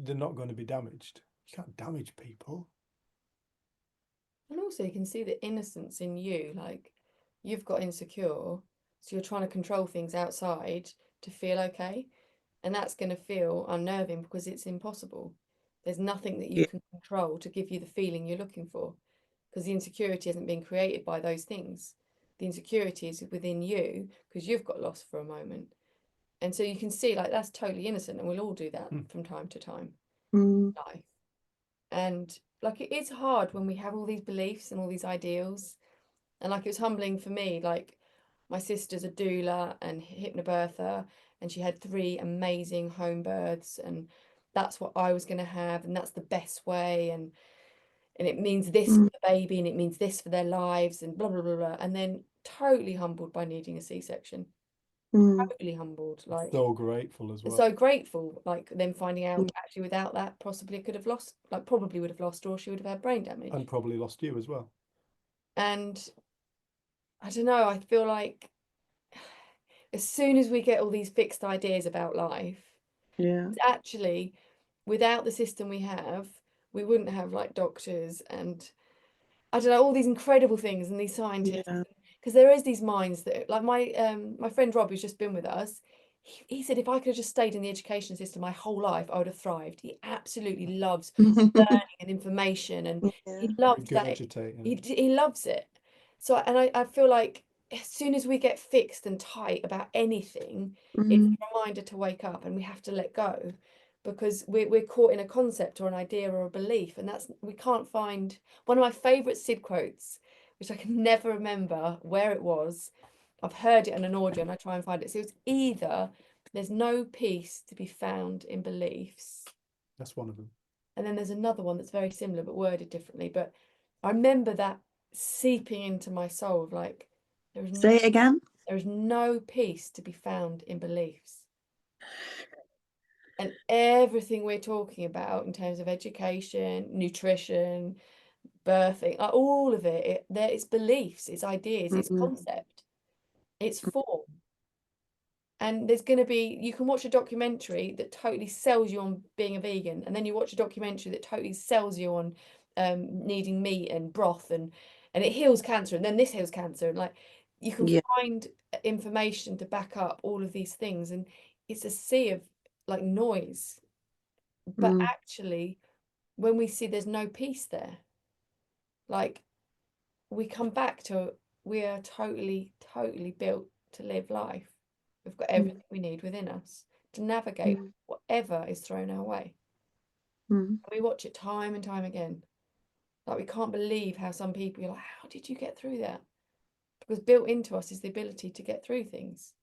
they're not going to be damaged. You can't damage people. And also you can see the innocence in you, like you've got insecure, so you're trying to control things outside to feel okay. And that's going to feel unnerving because it's impossible. There's nothing that you Yeah. can control to give you the feeling you're looking for, because the insecurity hasn't been created by those things. The insecurity is within you because you've got lost for a moment. And so you can see, like, that's totally innocent, and we'll all do that from time to time in life. And like, it is hard when we have all these beliefs and all these ideals. And like, it was humbling for me, like, my sister's a doula and hypnobirther, and she had 3 amazing home births, and that's what I was going to have, and that's the best way, and it means this for the baby, and it means this for their lives, and blah blah blah blah. And then totally humbled by needing a C-section. Totally humbled, like So grateful as well. so grateful, like them finding out actually without that possibly could have lost, like probably would have lost, or she would have had brain damage. And probably lost you as well. And I don't know, I feel like as soon as we get all these fixed ideas about life, actually, without the system we have, we wouldn't have like doctors and I don't know, all these incredible things and these scientists, because there is these minds that, like my friend Rob, who's just been with us, he said if I could have just stayed in the education system my whole life, I would have thrived. He absolutely loves learning and information, and he loves that. He loves it. So, and I feel like as soon as we get fixed and tight about anything, it's a reminder to wake up, and we have to let go, because we're caught in a concept or an idea or a belief, and that's, we can't find. One of my favorite Sid quotes, which I can never remember where it was. I've heard it in an audio and I try and find it. So it's either there's no peace to be found in beliefs. That's one of them. And then there's another one that's very similar but worded differently. But I remember that seeping into my soul of like, Say it again. There is no peace to be found in beliefs. And everything we're talking about in terms of education, nutrition, birthing, like all of it, it's beliefs, it's ideas, it's concept, it's form. And there's going to be, you can watch a documentary that totally sells you on being a vegan, and then you watch a documentary that totally sells you on needing meat and broth, and and it heals cancer, and then this heals cancer, and like you can Yeah. find information to back up all of these things, and it's a sea of like noise. But Mm. actually, when we see there's no peace there, like we come back to, we are totally, totally built to live life. We've got everything we need within us to navigate whatever is thrown our way. Mm. We watch it time and time again. Like we can't believe how some people are like, how did you get through that? Because built into us is the ability to get through things.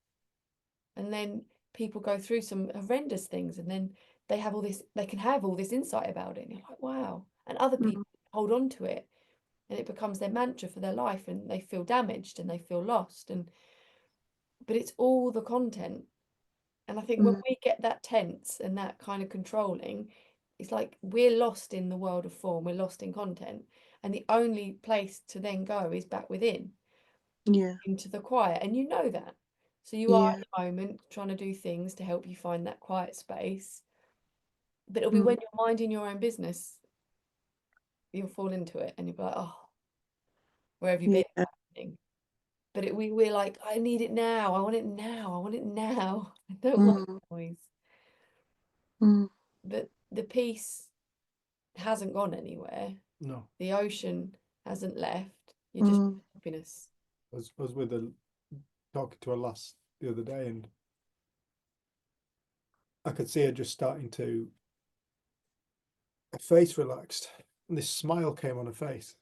And then people go through some horrendous things, and then they have all this, they can have all this insight about it. And you're like, wow. And other people hold on to it, and it becomes their mantra for their life, and they feel damaged and they feel lost. But it's all the content. And I think when we get that tense and that kind of controlling, it's like we're lost in the world of form, we're lost in content. And the only place to then go is back within, Yeah. into the quiet. And you know that. So you are at the moment trying to do things to help you find that quiet space. But it'll be when you're minding your own business, you'll fall into it and you'll be like, oh, where have you been? Happening? But we're like, I need it now. I want it now. I want it now. I don't want noise. But the peace hasn't gone anywhere. No. The ocean hasn't left. You're just happiness. I was with a talking to her lass the other day, and I could see her just starting to, her face relaxed, and this smile came on her face.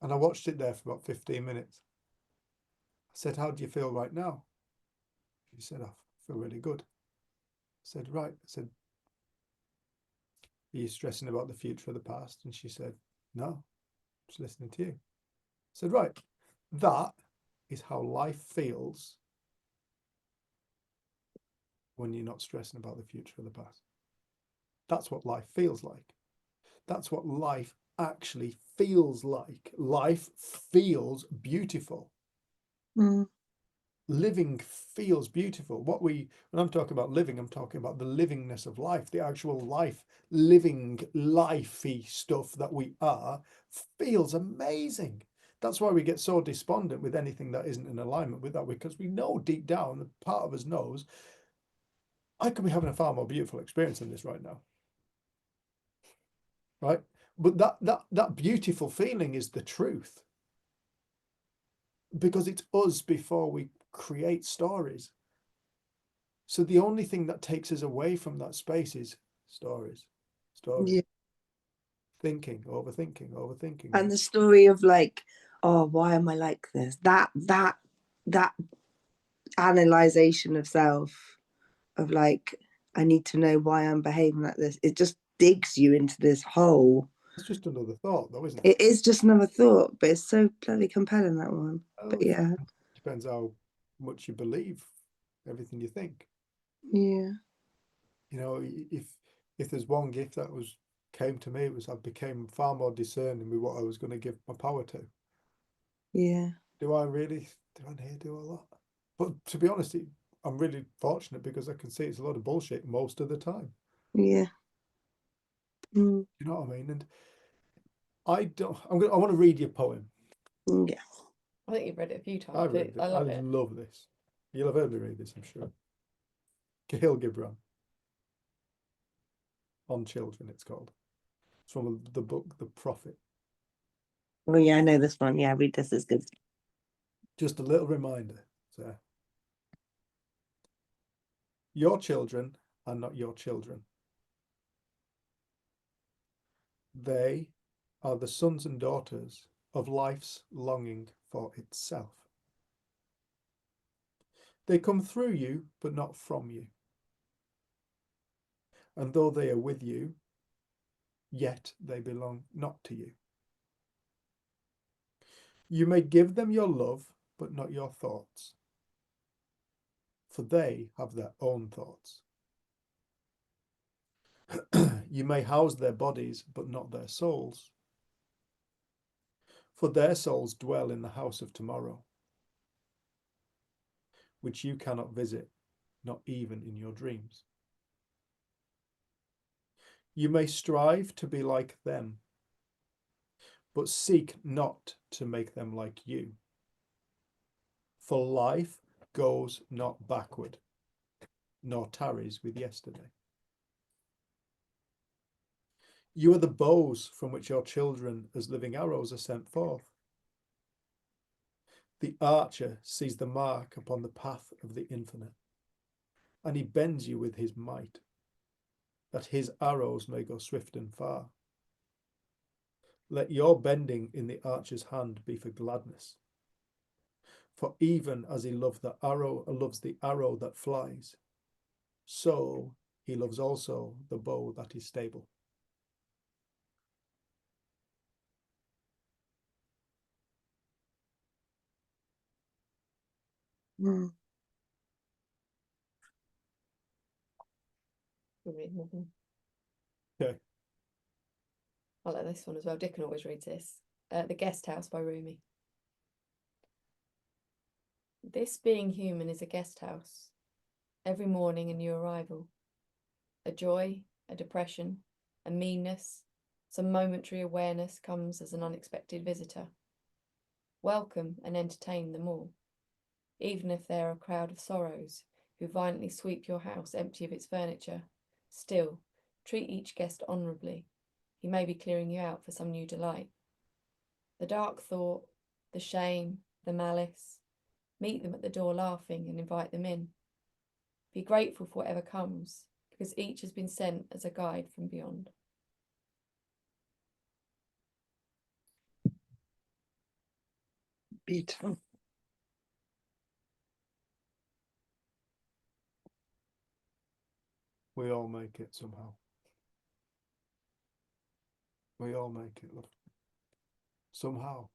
And I watched it there for about 15 minutes. I said, how do you feel right now? She said, I feel really good. I said, right. I said, are you stressing about the future or the past? And she said, no, just listening to you. I said, right, that is how life feels when you're not stressing about the future or the past. That's what life feels like. That's what life actually feels like. Life feels beautiful. Living feels beautiful. When I'm talking about living, I'm talking about the livingness of life, the actual life, living, lifey stuff that we are feels amazing. That's why we get so despondent with anything that isn't in alignment with that, because we know deep down, part of us knows, I could be having a far more beautiful experience than this right now. Right? But that beautiful feeling is the truth. Because it's us before we create stories. So the only thing that takes us away from that space is stories. Yeah. Thinking, overthinking. And the story of like, oh, why am I like this? That analyzation of self, of like, I need to know why I'm behaving like this. It just digs you into this hole. It's just another thought, though, isn't it? It is just another thought, but it's so bloody compelling, that one. But yeah. Depends how much you believe everything you think. Yeah. You know, if there's one gift that came to me, it was I became far more discerning with what I was going to give my power to. Yeah. Do I do a lot? But to be honest, I'm really fortunate because I can see it's a lot of bullshit most of the time. Yeah. You know what I mean? And I want to read your poem. Yeah. I think you've read it a few times. I read it. I love it. love this. You'll have heard me read this, I'm sure. Kahlil Gibran. On Children, it's called. It's from the book The Prophet. Oh yeah, I know this one. Yeah, read this, is good. Just a little reminder. So, your children are not your children. They are the sons and daughters of life's longing for itself. They come through you, but not from you. And though they are with you, yet they belong not to you. You may give them your love, but not your thoughts, for they have their own thoughts. You may house their bodies, but not their souls, for their souls dwell in the house of tomorrow, which you cannot visit, not even in your dreams. You may strive to be like them, but seek not to make them like you. For life goes not backward, nor tarries with yesterday. You are the bows from which your children as living arrows are sent forth. The archer sees the mark upon the path of the infinite, and he bends you with his might, that his arrows may go swift and far. Let your bending in the archer's hand be for gladness. For even as he loves the arrow that flies, so he loves also the bow that is stable. Mm. Okay. I like this one as well. Dickon always reads this. The Guest House by Rumi. This being human is a guest house. Every morning a new arrival. A joy, a depression, a meanness, some momentary awareness comes as an unexpected visitor. Welcome and entertain them all. Even if there are a crowd of sorrows who violently sweep your house empty of its furniture, still, treat each guest honourably. He may be clearing you out for some new delight. The dark thought, the shame, the malice, meet them at the door laughing and invite them in. Be grateful for whatever comes, because each has been sent as a guide from beyond. Beautiful. We all make it somehow. We all make it, love. Somehow.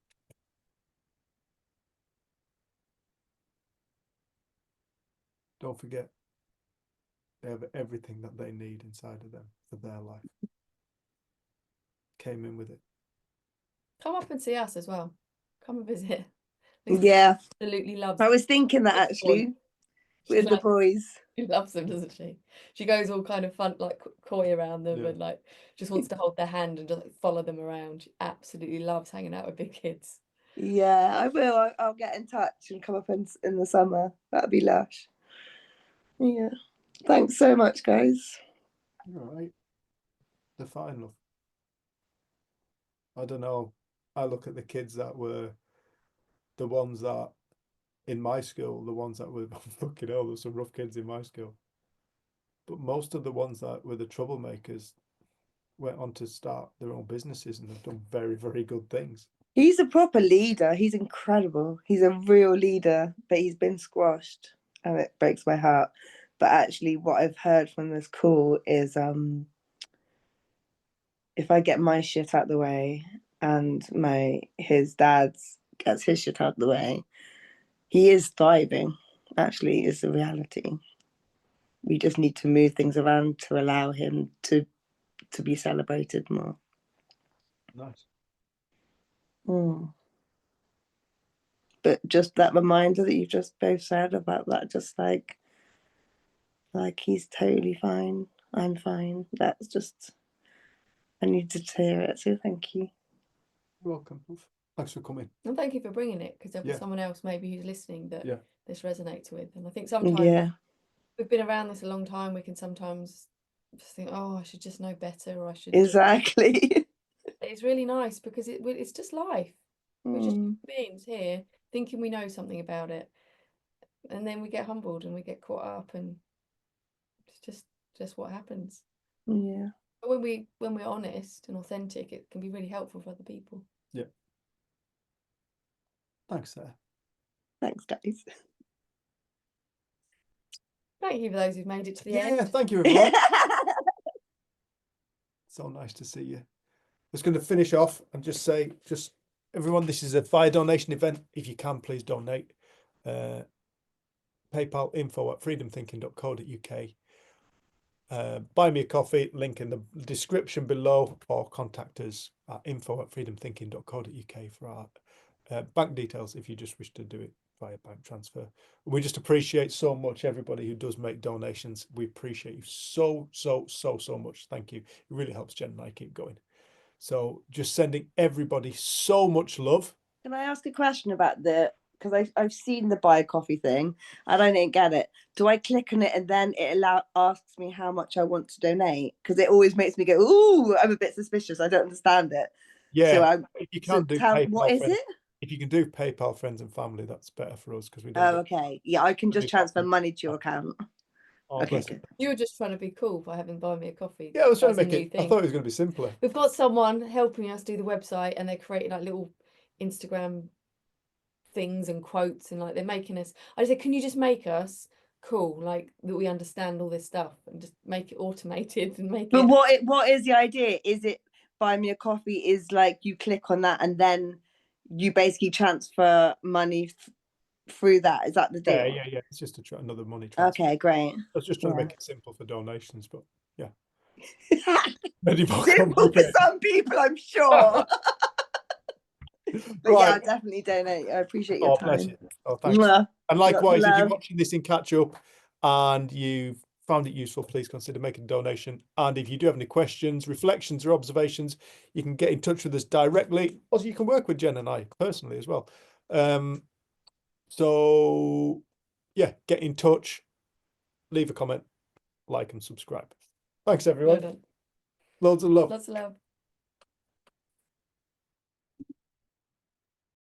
Don't forget, they have everything that they need inside of them for their life. Came in with it. Come up and see us as well. Come and visit. Yeah, Absolutely loves I was thinking that this boy. actually with the boys. She loves them, doesn't she? She goes all kind of fun, like coy around them, Yeah. and like just wants to hold their hand and just like, follow them around. She absolutely loves hanging out with big kids. Yeah, I will. I'll get in touch and come up in the summer. That'd be lush. Yeah. Thanks so much, guys. All right. They're fine, love. I don't know. I look at the kids that were the ones that in my school, the ones that were fucking hell, there's some rough kids in my school. But most of the ones that were the troublemakers went on to start their own businesses and have done very, very good things. He's a proper leader. He's incredible. He's a real leader, but he's been squashed and it breaks my heart. But actually what I've heard from this call is if I get my shit out the way and his dad's gets his shit out the way, he is thriving, actually, is the reality. We just need to move things around to allow him to be celebrated more. Nice. But just that reminder that you just both said about that, just like he's totally fine, I'm fine. That's just, I needed to hear it, so thank you. You're welcome. Thanks for coming. And thank you for bringing it, because there'll be Yeah. someone else maybe who's listening that Yeah. this resonates with. And I think sometimes Yeah, we've been around this a long time, we can sometimes just think, oh, I should just know better, or I should. exactly. It's really nice because it's just life. We're just beings here thinking we know something about it, and then we get humbled and we get caught up, and it's just what happens. Yeah. But when we're honest and authentic, it can be really helpful for other people. Yeah. Thanks, Sarah. Thanks, guys. Thank you for those who've made it to the Yeah, end. thank you, everyone. So nice to see you. Just going to finish off and just say, everyone, this is a fire donation event. If you can, please donate. PayPal info@freedomthinking.co.uk. Buy me a coffee, link in the description below, or contact us at info@freedomthinking.co.uk for our bank details if you just wish to do it via bank transfer. We just appreciate so much everybody who does make donations. We appreciate you so much. Thank you. It really helps Jen and I keep going. So just sending everybody so much love. Can I ask a question about because I've seen the buy a coffee thing and I didn't get it. Do I click on it and then it asks me how much I want to donate? Because it always makes me go, ooh, I'm a bit suspicious. I don't understand it. Yeah, So if you can do what PayPal is friends, it? if you can do PayPal friends and family, that's better for us because we don't. Oh, get- okay. Yeah, I can just Money transfer coffee. money to your account. Oh, Okay, bless good. you. You were just trying to be cool by having buy me a coffee. Yeah, I was trying to That's a make new it. I thing. thought it was going to be simpler. We've got someone helping us do the website, and they're creating like little Instagram things and quotes, and like they're making us. I said, can you just make us cool, like that we understand all this stuff, and just make it automated and make But it. what is the idea? Is it buy me a coffee is like you click on that and then you basically transfer money through that? Is that the deal? Yeah. It's just another money transfer. Okay, great. I was just trying to Yeah. make it simple for donations, but yeah. Maybe more Simple for complicated. some people, I'm sure. But yeah, I'll Right. definitely donate. I appreciate your Oh, bless time. you. Oh, thanks. Mwah. And likewise, if you're love. watching this in catch up and you've found it useful, please consider making a donation. And if you do have any questions, reflections, or observations, you can get in touch with us directly. Also, you can work with Jen and I personally as well. So yeah, get in touch, leave a comment, like and subscribe. Thanks, everyone. Well done. Loads of love. Lots of love.